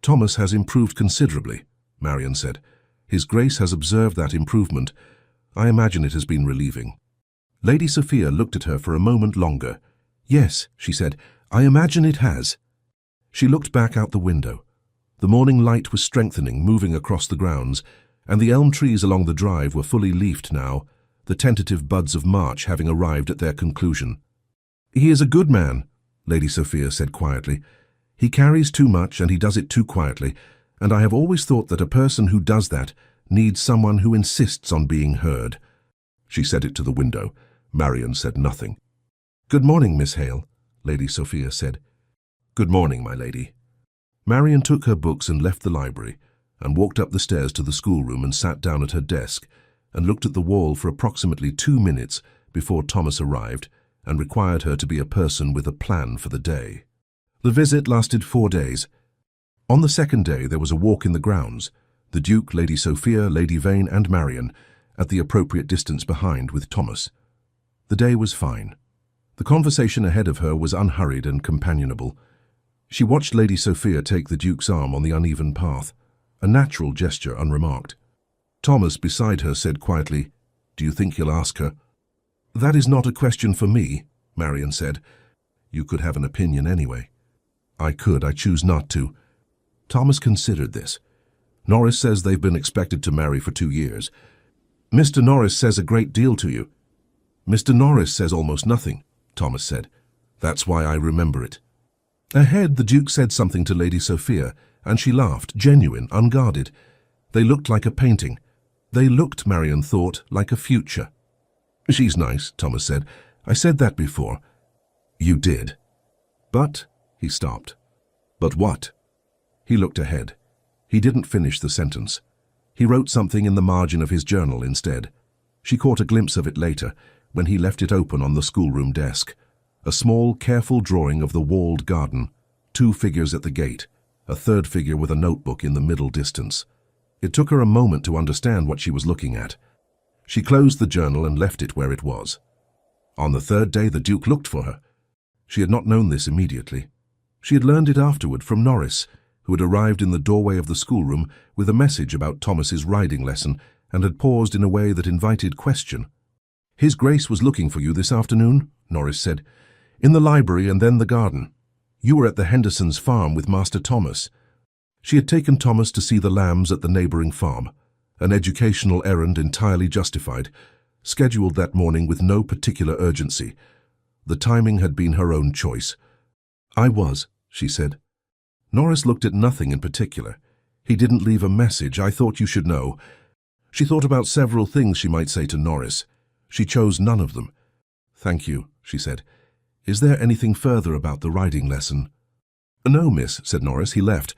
"Thomas has improved considerably," Marian said. "His Grace has observed that improvement. I imagine it has been relieving." Lady Sophia looked at her for a moment longer. "Yes," she said, "I imagine it has." She looked back out the window. The morning light was strengthening, moving across the grounds, and the elm trees along the drive were fully leafed now, the tentative buds of March having arrived at their conclusion. "He is a good man," Lady Sophia said quietly. "He carries too much and he does it too quietly, and I have always thought that a person who does that needs someone who insists on being heard." She said it to the window. Marian said nothing. "Good morning, Miss Hale," Lady Sophia said. "Good morning, my lady." Marian took her books and left the library, and walked up the stairs to the schoolroom and sat down at her desk, and looked at the wall for approximately 2 minutes before Thomas arrived and required her to be a person with a plan for the day. The visit lasted 4 days. On the second day there was a walk in the grounds, the Duke, Lady Sophia, Lady Vane and Marian, at the appropriate distance behind with Thomas. The day was fine. The conversation ahead of her was unhurried and companionable. She watched Lady Sophia take the Duke's arm on the uneven path, a natural gesture unremarked. Thomas beside her said quietly, "Do you think he'll ask her?" "That is not a question for me," Marian said. "You could have an opinion anyway." "I could, I choose not to." Thomas considered this. "Norris says they've been expected to marry for 2 years. Mr. Norris says a great deal to you." "Mr. Norris says almost nothing," Thomas said. "That's why I remember it." Ahead, the Duke said something to Lady Sophia, and she laughed, genuine, unguarded. They looked like a painting. They looked, Marian thought, like a future. "She's nice," Thomas said. "I said that before." "You did." "But—" he stopped. "But what?" He looked ahead. He didn't finish the sentence. He wrote something in the margin of his journal instead. She caught a glimpse of it later, when he left it open on the schoolroom desk. A small, careful drawing of the walled garden, 2 figures at the gate, a third figure with a notebook in the middle distance. It took her a moment to understand what she was looking at. She closed the journal and left it where it was. On the 3rd day, the Duke looked for her. She had not known this immediately. She had learned it afterward from Norris, who had arrived in the doorway of the schoolroom with a message about Thomas's riding lesson and had paused in a way that invited question. "His Grace was looking for you this afternoon," Norris said. "In the library and then the garden. You were at the Hendersons' farm with Master Thomas." She had taken Thomas to see the lambs at the neighbouring farm, an educational errand entirely justified, scheduled that morning with no particular urgency. The timing had been her own choice. "I was," she said. Norris looked at nothing in particular. "He didn't leave a message. I thought you should know." She thought about several things she might say to Norris. She chose none of them. "Thank you," she said. "Is there anything further about the riding lesson?" "No, miss," said Norris. "He left."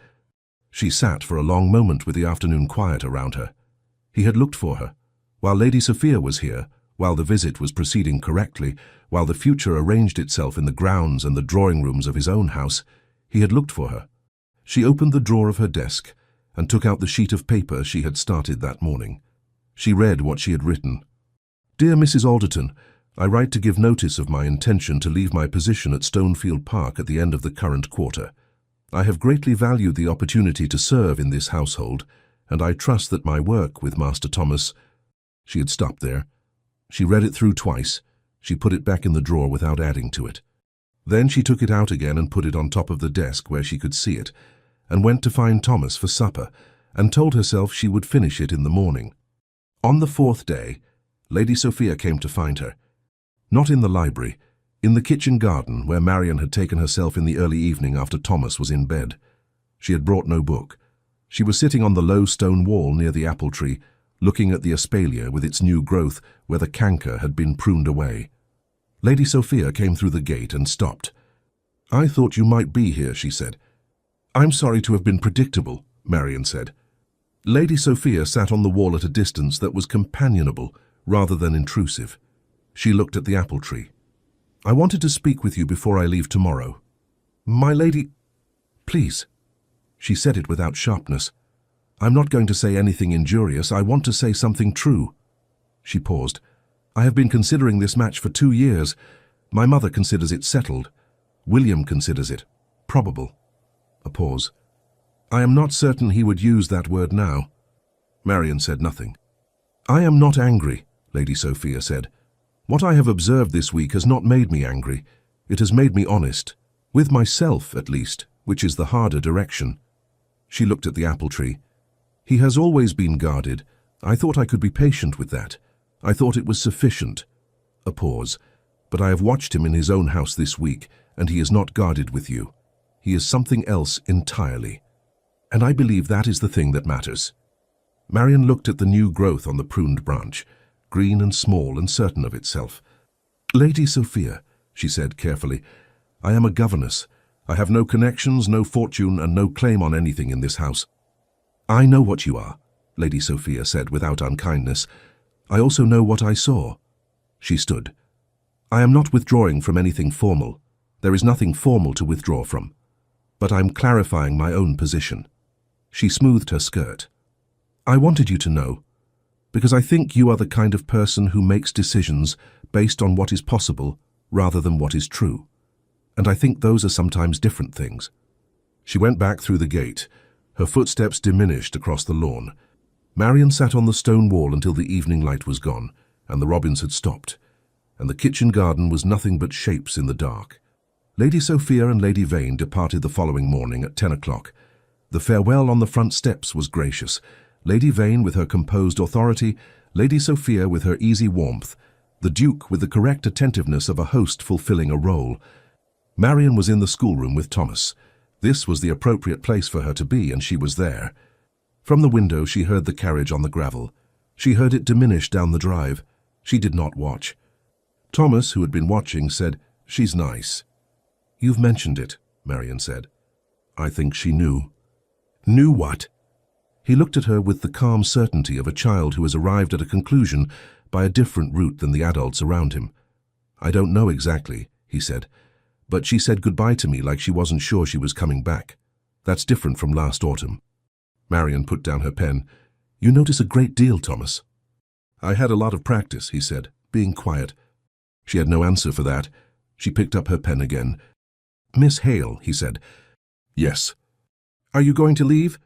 She sat for a long moment with the afternoon quiet around her. He had looked for her. While Lady Sophia was here, while the visit was proceeding correctly, while the future arranged itself in the grounds and the drawing rooms of his own house, he had looked for her. She opened the drawer of her desk and took out the sheet of paper she had started that morning. She read what she had written. "Dear Mrs. Alderton, I write to give notice of my intention to leave my position at Stonefield Park at the end of the current quarter. I have greatly valued the opportunity to serve in this household, and I trust that my work with Master Thomas—" She had stopped there. She read it through twice. She put it back in the drawer without adding to it. Then she took it out again and put it on top of the desk where she could see it, and went to find Thomas for supper, and told herself she would finish it in the morning. On the 4th day, Lady Sophia came to find her. Not in the library, in the kitchen garden where Marian had taken herself in the early evening after Thomas was in bed. She had brought no book. She was sitting on the low stone wall near the apple tree, looking at the espalier with its new growth where the canker had been pruned away. Lady Sophia came through the gate and stopped. "I thought you might be here," she said. "I'm sorry to have been predictable," Marian said. Lady Sophia sat on the wall at a distance that was companionable rather than intrusive. She looked at the apple tree. "I wanted to speak with you before I leave tomorrow." "My lady—" "Please." She said it without sharpness. "I'm not going to say anything injurious. I want to say something true." She paused. "I have been considering this match for 2 years. My mother considers it settled. William considers it probable." A pause. "I am not certain he would use that word now." Marian said nothing. "I am not angry," Lady Sophia said. "What I have observed this week has not made me angry. It has made me honest. With myself, at least, which is the harder direction." She looked at the apple tree. "He has always been guarded. I thought I could be patient with that. I thought it was sufficient." A pause. "But I have watched him in his own house this week, and he is not guarded with you. He is something else entirely. And I believe that is the thing that matters." Marian looked at the new growth on the pruned branch, green and small and certain of itself. "Lady Sophia," she said carefully, "I am a governess. I have no connections, no fortune, and no claim on anything in this house." "I know what you are," Lady Sophia said without unkindness. "I also know what I saw." She stood. "I am not withdrawing from anything formal. There is nothing formal to withdraw from. But I'm clarifying my own position." She smoothed her skirt. "I wanted you to know, because I think you are the kind of person who makes decisions based on what is possible rather than what is true. And I think those are sometimes different things. She went back through the gate. Her footsteps diminished across the lawn. Marian sat on the stone wall until the evening light was gone, and the robins had stopped, and the kitchen garden was nothing but shapes in the dark. Lady Sophia and Lady Vane departed the following morning at 10 o'clock. The farewell on the front steps was gracious. Lady Vane with her composed authority, Lady Sophia with her easy warmth, the Duke with the correct attentiveness of a host fulfilling a role. Marian was in the schoolroom with Thomas. This was the appropriate place for her to be, and she was there. From the window she heard the carriage on the gravel. She heard it diminish down the drive. She did not watch. Thomas, who had been watching, said, "She's nice." "You've mentioned it," Marian said. "I think she knew." "Knew what?" He looked at her with the calm certainty of a child who has arrived at a conclusion by a different route than the adults around him. "I don't know exactly," he said, "but she said goodbye to me like she wasn't sure she was coming back. That's different from last autumn." Marian put down her pen. "You notice a great deal, Thomas." "I had a lot of practice," he said, being quiet. She had no answer for that. She picked up her pen again. "Miss Hale," he said. "Yes." "Are you going to leave?"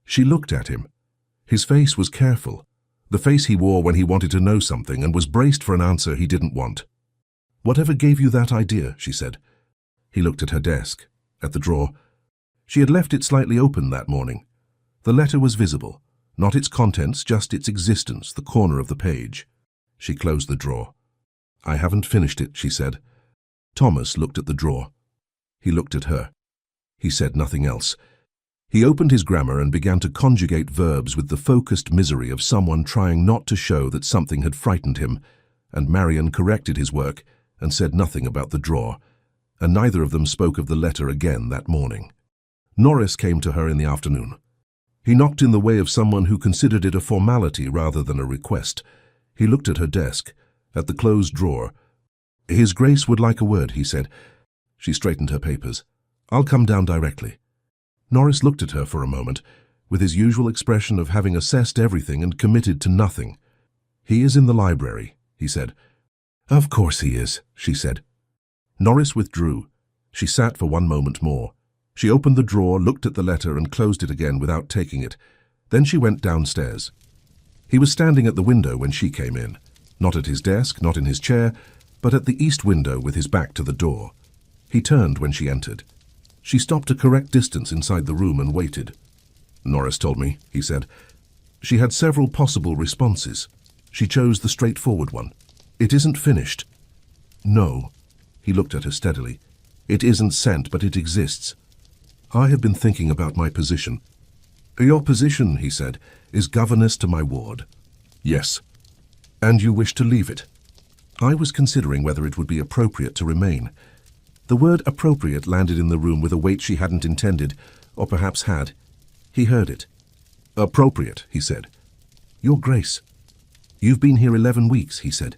She looked at him. His face was careful, the face he wore when he wanted to know something and was braced for an answer he didn't want. "Whatever gave you that idea?" she said. He looked at her desk, at the drawer. She had left it slightly open that morning. The letter was visible, not its contents, just its existence, the corner of the page. She closed the drawer. "I haven't finished it," she said. Thomas looked at the drawer. He looked at her. He said nothing else. He opened his grammar and began to conjugate verbs with the focused misery of someone trying not to show that something had frightened him, and Marian corrected his work and said nothing about the drawer, and neither of them spoke of the letter again that morning. Norris came to her in the afternoon. He knocked in the way of someone who considered it a formality rather than a request. He looked at her desk, at the closed drawer. "His Grace would like a word," he said. She straightened her papers. "I'll come down directly." Norris looked at her for a moment, with his usual expression of having assessed everything and committed to nothing. "He is in the library," he said. "Of course he is," she said. Norris withdrew. She sat for one moment more. She opened the drawer, looked at the letter and closed it again without taking it. Then she went downstairs. He was standing at the window when she came in, not at his desk, not in his chair, but at the east window with his back to the door. He turned when she entered. She stopped a correct distance inside the room and waited. "Norris told me," he said. She had several possible responses. She chose the straightforward one. "It isn't finished." "No." He looked at her steadily. "It isn't sent, but it exists. I have been thinking about my position." "Your position," he said, "is governess to my ward." "Yes." "And you wish to leave it?" I was considering whether it would be appropriate to remain. The word appropriate landed in the room with a weight she hadn't intended, or perhaps had. He heard it. "Appropriate," he said. "Your Grace." "You've been here 11 weeks, he said.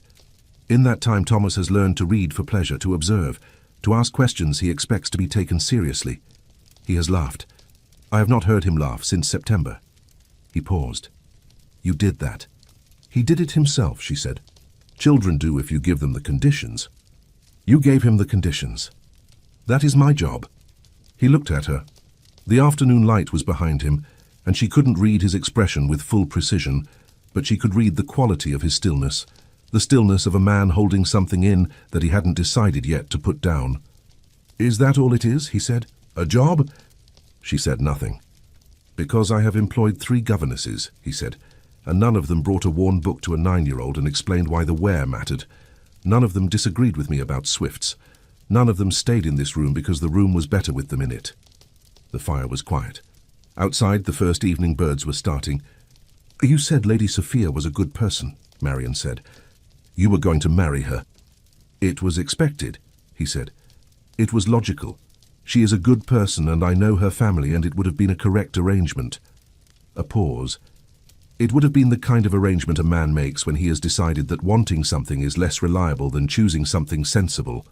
In that time Thomas has learned to read for pleasure, to observe, to ask questions he expects to be taken seriously. He has laughed. I have not heard him laugh since September." He paused. "You did that." "He did it himself," she said. "Children do if you give them the conditions." "You gave him the conditions." "That is my job." He looked at her. The afternoon light was behind him, and she couldn't read his expression with full precision, but she could read the quality of his stillness, the stillness of a man holding something in that he hadn't decided yet to put down. "Is that all it is?" he said. "A job?" She said nothing. "Because I have employed 3 governesses," he said, "and none of them brought a worn book to a 9-year-old and explained why the wear mattered. None of them disagreed with me about Swifts. None of them stayed in this room because the room was better with them in it." The fire was quiet. Outside, the first evening birds were starting. "You said Lady Sophia was a good person," Marian said. "You were going to marry her." "It was expected," he said. "It was logical. She is a good person and I know her family, and it would have been a correct arrangement." A pause. "It would have been the kind of arrangement a man makes when he has decided that wanting something is less reliable than choosing something sensible."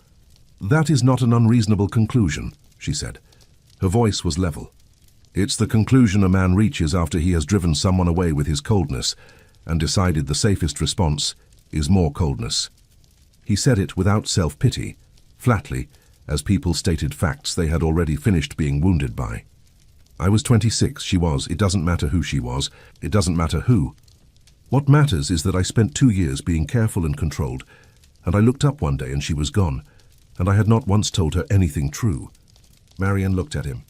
"That is not an unreasonable conclusion," she said. Her voice was level. "It's the conclusion a man reaches after he has driven someone away with his coldness and decided the safest response is more coldness." He said it without self-pity, flatly, as people stated facts they had already finished being wounded by. I was 26, she was. It doesn't matter who she was. It doesn't matter who. What matters is that I spent 2 years being careful and controlled, and I looked up one day and she was gone, and I had not once told her anything true. Marian looked at him.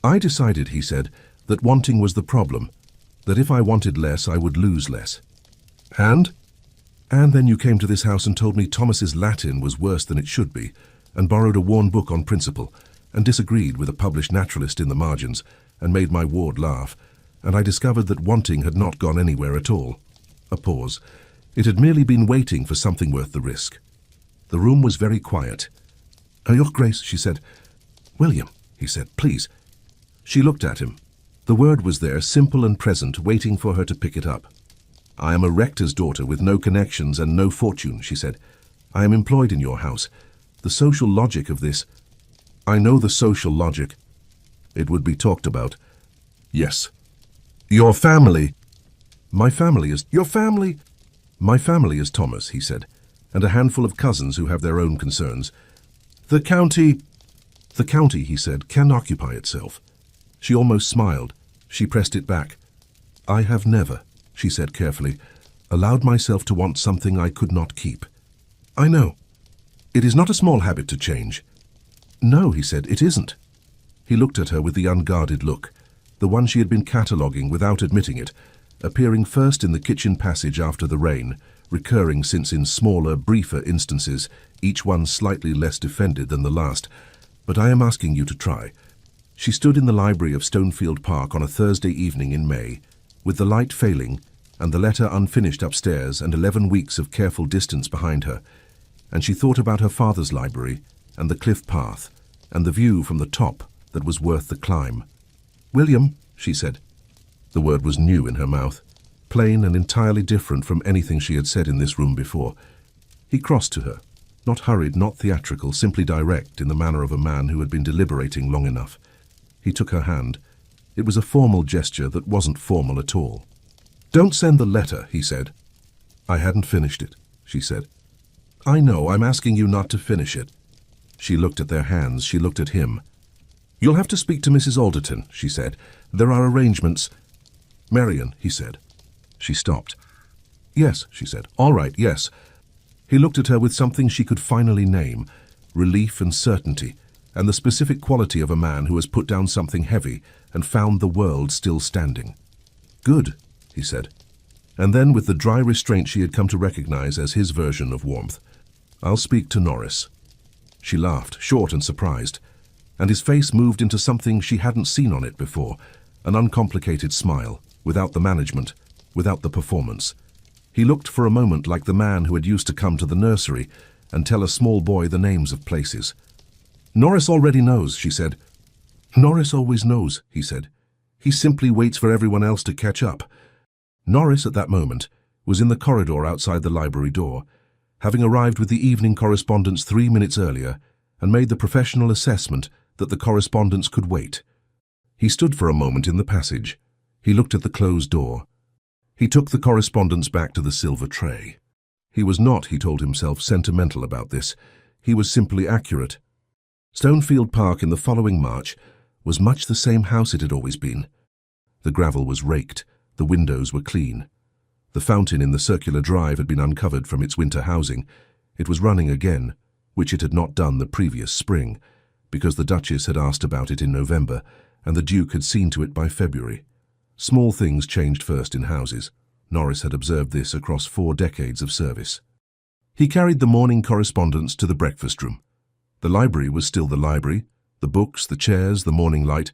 I decided, he said, that wanting was the problem, that if I wanted less, I would lose less. And then you came to this house and told me Thomas's Latin was worse than it should be, and borrowed a worn book on principle, and disagreed with a published naturalist in the margins, and made my ward laugh, and I discovered that wanting had not gone anywhere at all. A pause. It had merely been waiting for something worth the risk. The room was very quiet. Your Grace, she said. William, he said, please. She looked at him. The word was there, simple and present, waiting for her to pick it up. I am a rector's daughter with no connections and no fortune, she said. I am employed in your house. The social logic of this... I know the social logic. It would be talked about. Yes. Your family. My family is... Your family? My family is Thomas, he said, and a handful of cousins who have their own concerns. The county, he said, can occupy itself. She almost smiled. She pressed it back. I have never, she said carefully, allowed myself to want something I could not keep. I know. It is not a small habit to change. No, he said, it isn't. He looked at her with the unguarded look, the one she had been cataloguing without admitting it, appearing first in the kitchen passage after the rain, recurring since in smaller, briefer instances, each one slightly less defended than the last. But I am asking you to try. She stood in the library of Stonefield Park on a Thursday evening in May, with the light failing and the letter unfinished upstairs and 11 weeks of careful distance behind her, and she thought about her father's library and the cliff path and the view from the top that was worth the climb. William, she said. The word was new in her mouth, plain and entirely different from anything she had said in this room before. He crossed to her, not hurried, not theatrical, simply direct in the manner of a man who had been deliberating long enough. He took her hand. It was a formal gesture that wasn't formal at all. Don't send the letter, he said. I hadn't finished it, she said. I know, I'm asking you not to finish it. She looked at their hands, she looked at him. You'll have to speak to Mrs. Alderton, she said. There are arrangements. Marian, he said. She stopped. Yes, she said. All right, yes. He looked at her with something she could finally name, relief and certainty, and the specific quality of a man who has put down something heavy and found the world still standing. Good, he said. And then, with the dry restraint she had come to recognize as his version of warmth, I'll speak to Norris. She laughed, short and surprised, and his face moved into something she hadn't seen on it before, an uncomplicated smile, without the management, without the performance. He looked for a moment like the man who had used to come to the nursery and tell a small boy the names of places. Norris already knows, she said. Norris always knows, he said. He simply waits for everyone else to catch up. Norris, at that moment, was in the corridor outside the library door, having arrived with the evening correspondence 3 minutes earlier, and made the professional assessment that the correspondence could wait. He stood for a moment in the passage. He looked at the closed door. He took the correspondence back to the silver tray. He was not, he told himself, sentimental about this. He was simply accurate. Stonefield Park in the following March was much the same house it had always been. The gravel was raked, the windows were clean. The fountain in the circular drive had been uncovered from its winter housing. It was running again, which it had not done the previous spring, because the Duchess had asked about it in November, and the Duke had seen to it by February. Small things changed first in houses. Norris had observed this across 4 decades of service. He carried the morning correspondence to the breakfast room. The library was still the library, the books, the chairs, the morning light,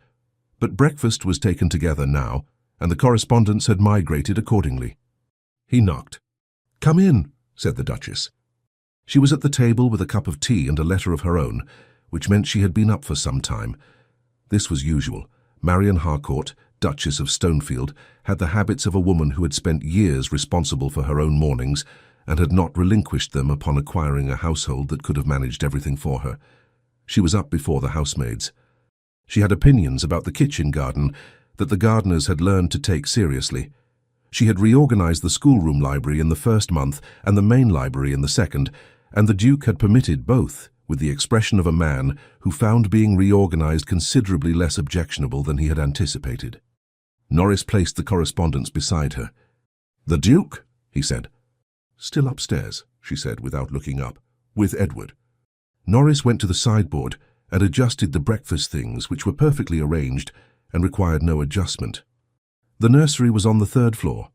but breakfast was taken together now, and the correspondence had migrated accordingly. He knocked. "Come in," said the Duchess. She was at the table with a cup of tea and a letter of her own, which meant she had been up for some time. This was usual. Marian Harcourt, Duchess of Stonefield, had the habits of a woman who had spent years responsible for her own mornings and had not relinquished them upon acquiring a household that could have managed everything for her. She was up before the housemaids. She had opinions about the kitchen garden that the gardeners had learned to take seriously. She had reorganized the schoolroom library in the first month and the main library in the second, and the Duke had permitted both, with the expression of a man who found being reorganized considerably less objectionable than he had anticipated. Norris placed the correspondence beside her. "The Duke?" he said. "Still upstairs," she said without looking up, "with Edward." Norris went to the sideboard and adjusted the breakfast things, which were perfectly arranged and required no adjustment. The nursery was on the 3rd floor.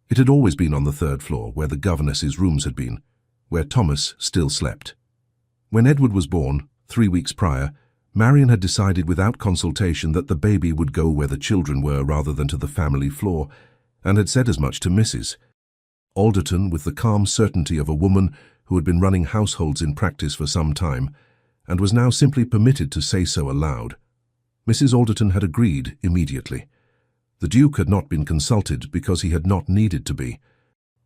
It had always been on the 3rd floor, where the governess's rooms had been, where Thomas still slept. When Edward was born, 3 weeks prior, Marion had decided without consultation that the baby would go where the children were rather than to the family floor, and had said as much to Mrs. Alderton, with the calm certainty of a woman who had been running households in practice for some time, and was now simply permitted to say so aloud. Mrs. Alderton had agreed immediately. The Duke had not been consulted because he had not needed to be.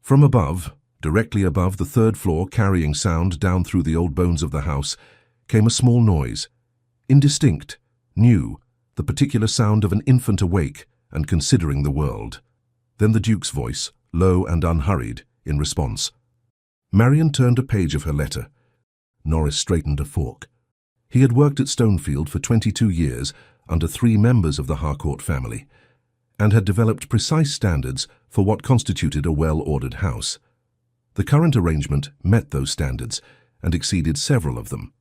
From above, directly above the 3rd floor, carrying sound down through the old bones of the house, came a small noise. Indistinct, new, the particular sound of an infant awake and considering the world. Then the Duke's voice, low and unhurried, in response. Marion turned a page of her letter. Norris straightened a fork. He had worked at Stonefield for 22 years under 3 members of the Harcourt family, and had developed precise standards for what constituted a well-ordered house. The current arrangement met those standards and exceeded several of them.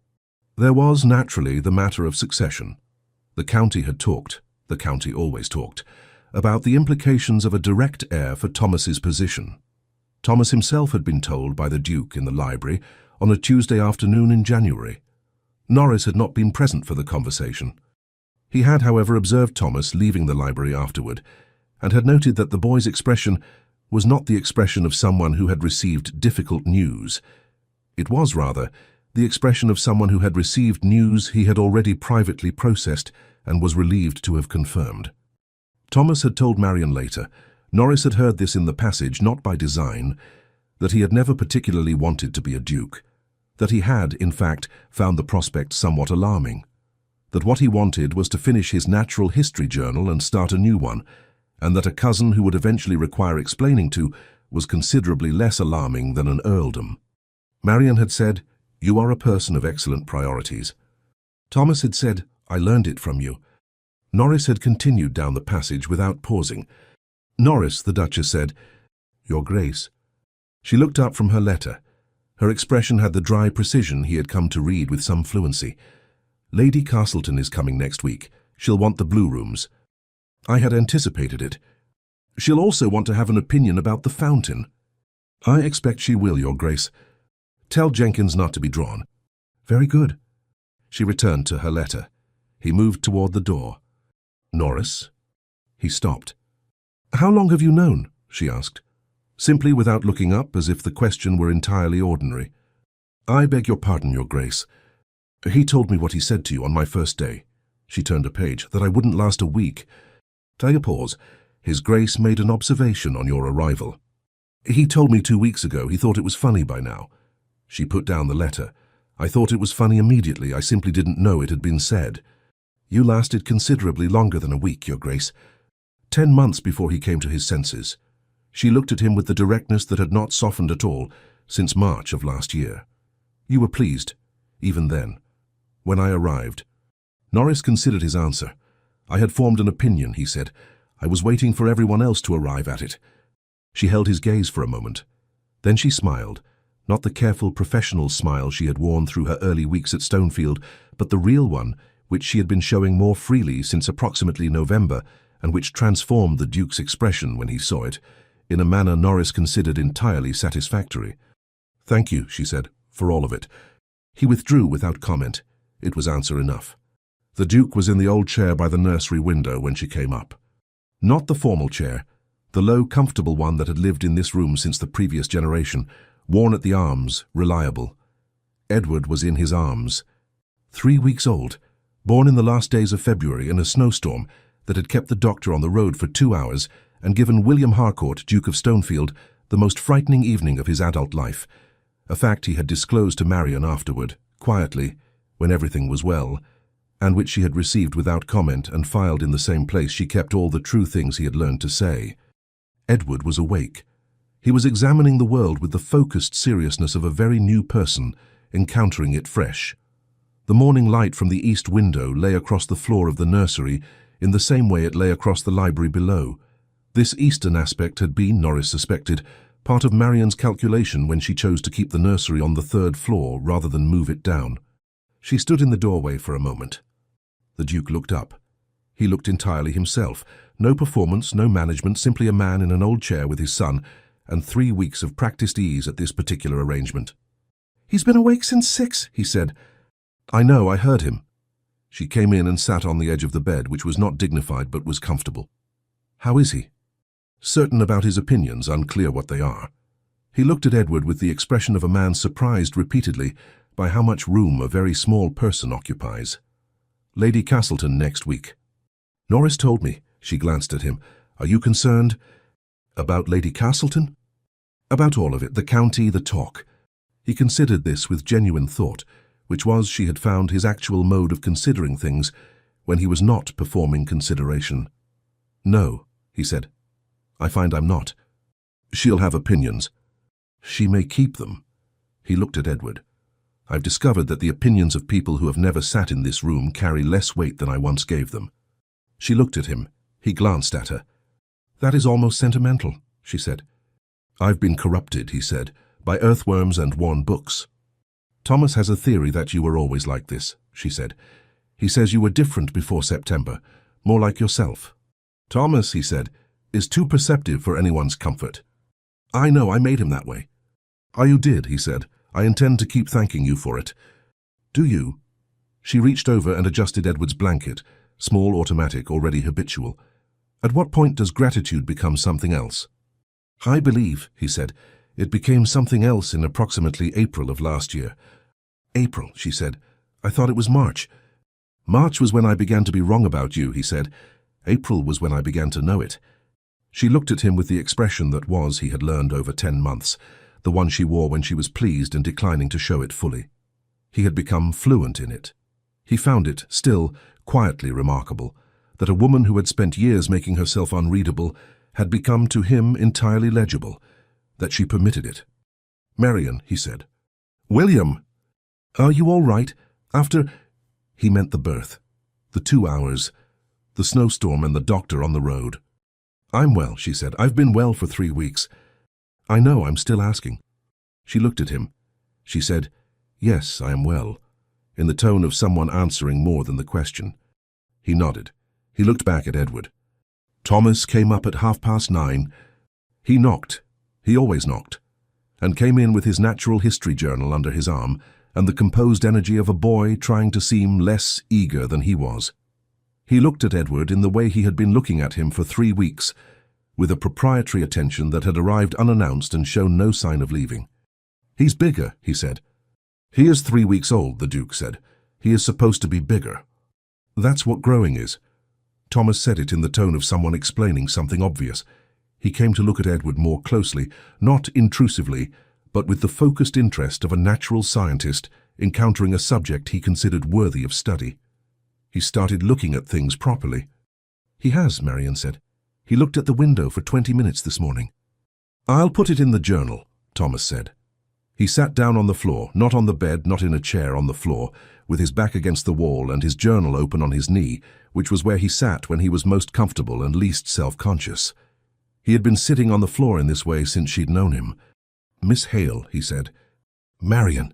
There was, naturally, the matter of succession. The county had talked, the county always talked, about the implications of a direct heir for Thomas's position. Thomas himself had been told by the Duke in the library on a Tuesday afternoon in January. Norris had not been present for the conversation. He had, however, observed Thomas leaving the library afterward, and had noted that the boy's expression was not the expression of someone who had received difficult news. It was, rather, the expression of someone who had received news he had already privately processed and was relieved to have confirmed. Thomas had told Marion later, Norris had heard this in the passage not by design, that he had never particularly wanted to be a duke, that he had, in fact, found the prospect somewhat alarming, that what he wanted was to finish his natural history journal and start a new one, and that a cousin who would eventually require explaining to was considerably less alarming than an earldom. Marion had said, "You are a person of excellent priorities." Thomas had said, "I learned it from you." Norris had continued down the passage without pausing. "Norris," the Duchess said, "Your Grace." She looked up from her letter. Her expression had the dry precision he had come to read with some fluency. "Lady Castleton is coming next week. She'll want the blue rooms." I had anticipated it. "She'll also want to have an opinion about the fountain." "I expect she will, Your Grace. Tell Jenkins not to be drawn." "Very good." She returned to her letter. He moved toward the door. "Norris?" He stopped. "How long have you known?" she asked, simply without looking up, as if the question were entirely ordinary. "I beg your pardon, Your Grace. He told me what he said to you on my first day." She turned a page, "that I wouldn't last a week." Take a pause. "His Grace made an observation on your arrival." "He told me 2 weeks ago he thought it was funny by now." She put down the letter. "I thought it was funny immediately. I simply didn't know it had been said." "You lasted considerably longer than a week, Your Grace. 10 months before he came to his senses." She looked at him with the directness that had not softened at all since March of last year. "You were pleased, even then, when I arrived." Norris considered his answer. "I had formed an opinion," he said. "I was waiting for everyone else to arrive at it." She held his gaze for a moment. Then she smiled, not the careful professional smile she had worn through her early weeks at Stonefield, but the real one, which she had been showing more freely since approximately November, and which transformed the Duke's expression when he saw it, in a manner Norris considered entirely satisfactory. "Thank you," she said, "for all of it." He withdrew without comment. It was answer enough. The Duke was in the old chair by the nursery window when she came up. Not the formal chair, the low, comfortable one that had lived in this room since the previous generation, worn at the arms, reliable. Edward was in his arms. 3 weeks old, born in the last days of February in a snowstorm that had kept the doctor on the road for 2 hours and given William Harcourt, Duke of Stonefield, the most frightening evening of his adult life, a fact he had disclosed to Marion afterward, quietly, when everything was well, and which she had received without comment and filed in the same place she kept all the true things he had learned to say. Edward was awake. He was examining the world with the focused seriousness of a very new person, encountering it fresh. The morning light from the east window lay across the floor of the nursery in the same way it lay across the library below. This eastern aspect had been, Norris suspected, part of Marian's calculation when she chose to keep the nursery on the third floor rather than move it down. She stood in the doorway for a moment. The Duke looked up. He looked entirely himself. No performance, no management, simply a man in an old chair with his son, and 3 weeks of practiced ease at this particular arrangement. "He's been awake since 6, he said. "I know, I heard him." She came in and sat on the edge of the bed, which was not dignified but was comfortable. "How is he?" Certain about his opinions, unclear what they are. He looked at Edward with the expression of a man surprised repeatedly by how much room a very small person occupies. "Lady Castleton next week." "Norris told me." She glanced at him. "Are you concerned?" "About Lady Castleton?" "About all of it, the county, the talk." He considered this with genuine thought, which was, she had found, his actual mode of considering things when he was not performing consideration. "No," he said. "I find I'm not." "She'll have opinions." "She may keep them." He looked at Edward. "I've discovered that the opinions of people who have never sat in this room carry less weight than I once gave them." She looked at him. He glanced at her. "That is almost sentimental," she said. "I've been corrupted," he said, "by earthworms and worn books." "Thomas has a theory that you were always like this," she said. "He says you were different before September, more like yourself." "Thomas," he said, "is too perceptive for anyone's comfort." "I know, I made him that way." "Ah, you did," he said. "I intend to keep thanking you for it." "Do you?" She reached over and adjusted Edward's blanket, small, automatic, already habitual. "At what point does gratitude become something else?" "I believe," he said, "it became something else in approximately April of last year." "April," she said. "I thought it was March." "March was when I began to be wrong about you," he said. "April was when I began to know it." She looked at him with the expression that was, he had learned over 10 months, the one she wore when she was pleased and declining to show it fully. He had become fluent in it. He found it, still, quietly remarkable, that a woman who had spent years making herself unreadable had become to him entirely legible, that she permitted it. "Marian," he said. "William!" "Are you all right? After—" He meant the birth, the 2 hours, the snowstorm and the doctor on the road. "I'm well," she said. "I've been well for 3 weeks." "I know, I'm still asking." She looked at him. She said, "Yes, I am well," in the tone of someone answering more than the question. He nodded. He looked back at Edward. Thomas came up at 9:30. He knocked. He always knocked. And came in with his natural history journal under his arm and the composed energy of a boy trying to seem less eager than he was. He looked at Edward in the way he had been looking at him for 3 weeks, with a proprietary attention that had arrived unannounced and shown no sign of leaving. "He's bigger," he said. "He is 3 weeks old," the Duke said. "He is supposed to be bigger." "That's what growing is." Thomas said it in the tone of someone explaining something obvious. He came to look at Edward more closely, not intrusively, but with the focused interest of a natural scientist encountering a subject he considered worthy of study. He started looking at things properly. "He has," Marian said. "He looked at the window for 20 minutes this morning." "I'll put it in the journal," Thomas said. He sat down on the floor, not on the bed, not in a chair, on the floor, with his back against the wall and his journal open on his knee, which was where he sat when he was most comfortable and least self-conscious. He had been sitting on the floor in this way since she'd known him. "Miss Hale," he said. "Marian."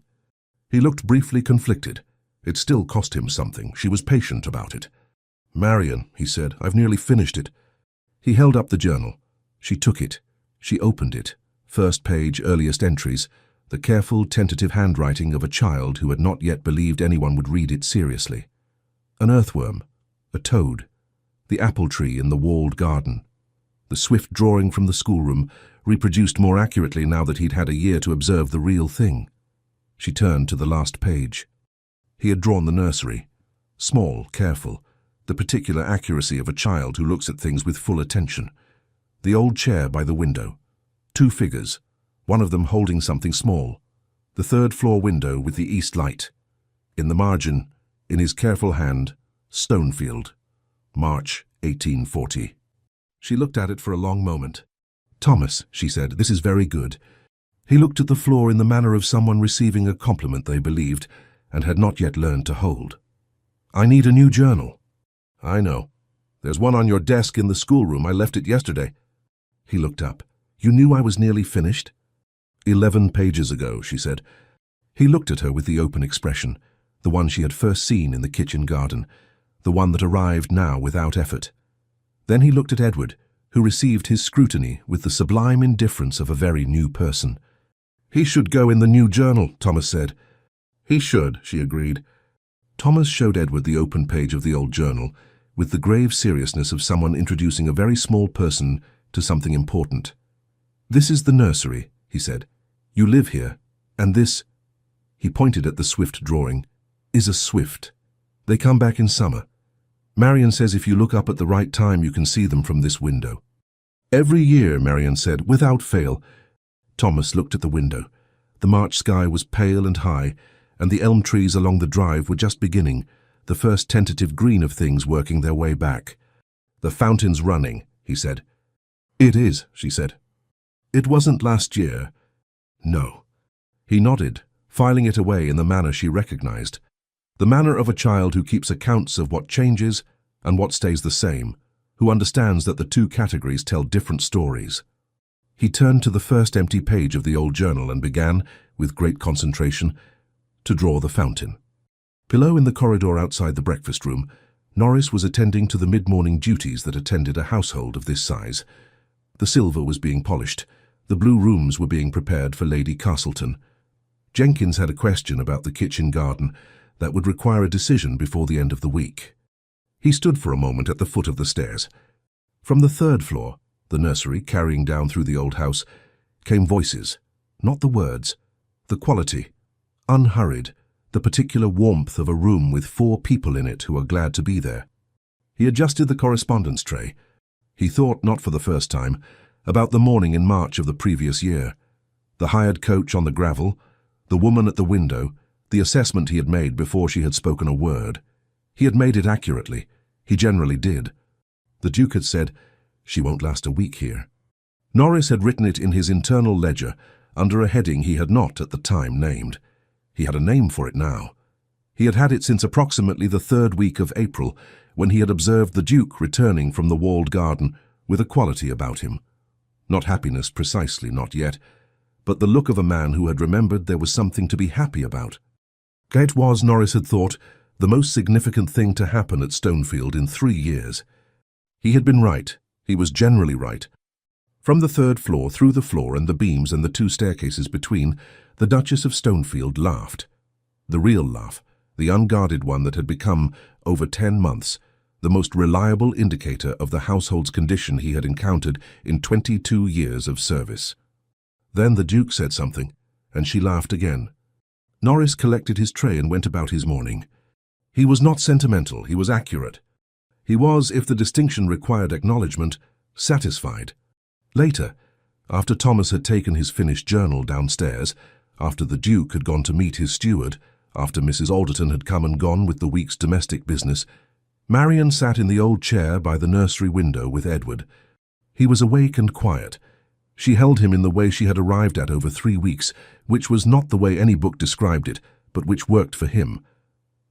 He looked briefly conflicted. It still cost him something. She was patient about it. "Marian," he said, "I've nearly finished it." He held up the journal. She took it. She opened it. First page, earliest entries. The careful, tentative handwriting of a child who had not yet believed anyone would read it seriously. An earthworm. A toad. The apple tree in the walled garden. The swift drawing from the schoolroom, reproduced more accurately now that he'd had a year to observe the real thing. She turned to the last page. He had drawn the nursery. Small, careful, the particular accuracy of a child who looks at things with full attention. The old chair by the window. 2 figures, one of them holding something small. The 3rd floor window with the east light. In the margin, in his careful hand, Stonefield, March 1840. She looked at it for a long moment. "Thomas," she said, "this is very good." He looked at the floor in the manner of someone receiving a compliment they believed and had not yet learned to hold. "I need a new journal." "I know. There's one on your desk in the schoolroom. I left it yesterday." He looked up. "You knew I was nearly finished?" 11 pages ago," she said. He looked at her with the open expression, the one she had first seen in the kitchen garden, the one that arrived now without effort. Then he looked at Edward, who received his scrutiny with the sublime indifference of a very new person. "He should go in the new journal," Thomas said. "He should," she agreed. Thomas showed Edward the open page of the old journal, with the grave seriousness of someone introducing a very small person to something important. "This is the nursery," he said. "You live here, and this," he pointed at the Swift drawing, "is a swift. They come back in summer. Marion says if you look up at the right time you can see them from this window." "Every year," Marion said, "without fail." Thomas looked at the window. The March sky was pale and high, and the elm trees along the drive were just beginning, the first tentative green of things working their way back. "The fountain's running," he said. "It is," she said. "It wasn't last year." "No." He nodded, filing it away in the manner she recognized, the manner of a child who keeps accounts of what changes and what stays the same, who understands that the two categories tell different stories. He turned to the first empty page of the old journal and began, with great concentration, to draw the fountain. Below in the corridor outside the breakfast room, Norris was attending to the mid-morning duties that attended a household of this size. The silver was being polished. The blue rooms were being prepared for Lady Castleton. Jenkins had a question about the kitchen garden that would require a decision before the end of the week. He stood for a moment at the foot of the stairs. From the third floor, the nursery carrying down through the old house, came voices, not the words, the quality, unhurried, the particular warmth of a room with 4 people in it who are glad to be there. He adjusted the correspondence tray. He thought, not for the first time, about the morning in March of the previous year, the hired coach on the gravel, the woman at the window, the assessment he had made before she had spoken a word. He had made it accurately. He generally did. The Duke had said, "She won't last a week here." Norris had written it in his internal ledger under a heading he had not at the time named. He had a name for it now. He had had it since approximately the 3rd week of April, when he had observed the Duke returning from the walled garden with a quality about him. Not happiness precisely, not yet, but the look of a man who had remembered there was something to be happy about. It was, Norris had thought, the most significant thing to happen at Stonefield in 3 years. He had been right. He was generally right. From the 3rd floor, through the floor and the beams and the 2 staircases between, the Duchess of Stonefield laughed. The real laugh, the unguarded one that had become, over 10 months, the most reliable indicator of the household's condition he had encountered in 22 years of service. Then the Duke said something, and she laughed again. Norris collected his tray and went about his morning. He was not sentimental, he was accurate. He was, if the distinction required acknowledgement, satisfied. Later, after Thomas had taken his finished journal downstairs, after the Duke had gone to meet his steward, after Mrs. Alderton had come and gone with the week's domestic business, Marion sat in the old chair by the nursery window with Edward. He was awake and quiet. She held him in the way she had arrived at over 3 weeks, which was not the way any book described it, but which worked for him.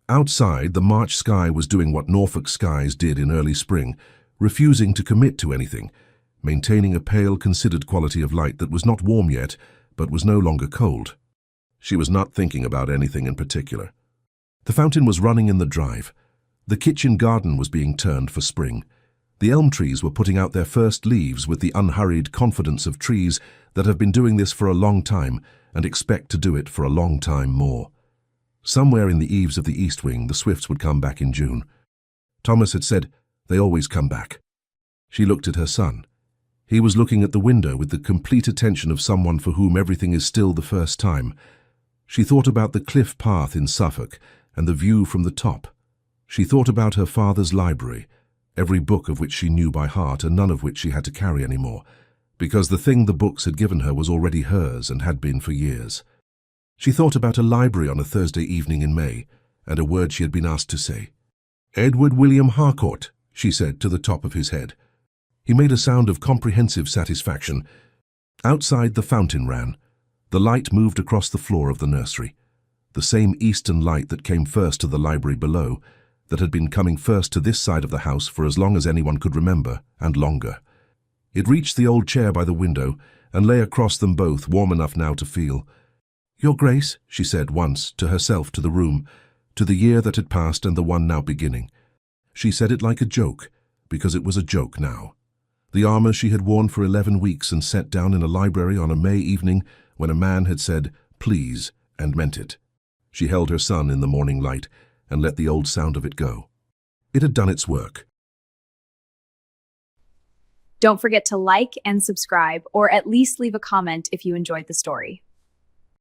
Outside, the March sky was doing what Norfolk skies did in early spring, refusing to commit to anything, maintaining a pale, considered quality of light that was not warm yet, but was no longer cold. She was not thinking about anything in particular. The fountain was running in the drive. The kitchen garden was being turned for spring. The elm trees were putting out their first leaves with the unhurried confidence of trees that have been doing this for a long time and expect to do it for a long time more. Somewhere in the eaves of the east wing, the Swifts would come back in June. Thomas had said, "They always come back." She looked at her son. He was looking at the window with the complete attention of someone for whom everything is still the first time. She thought about the cliff path in Suffolk and the view from the top. She thought about her father's library, every book of which she knew by heart and none of which she had to carry anymore, because the thing the books had given her was already hers and had been for years. She thought about a library on a Thursday evening in May, and a word she had been asked to say. "Edward William Harcourt," she said to the top of his head. He made a sound of comprehensive satisfaction, Outside, the fountain ran. The light moved across the floor of the nursery. The same eastern light that came first to the library below, that had been coming first to this side of the house for as long as anyone could remember, and longer. It reached the old chair by the window and lay across them both, warm enough now to feel. "Your Grace," she said once, to herself, to the room, to the year that had passed and the one now beginning. She said it like a joke, because it was a joke now. The armor she had worn for 11 weeks and set down in a library on a May evening when a man had said, "Please," and meant it. She held her son in the morning light and let the old sound of it go. It had done its work. Don't forget to like and subscribe, or at least leave a comment if you enjoyed the story.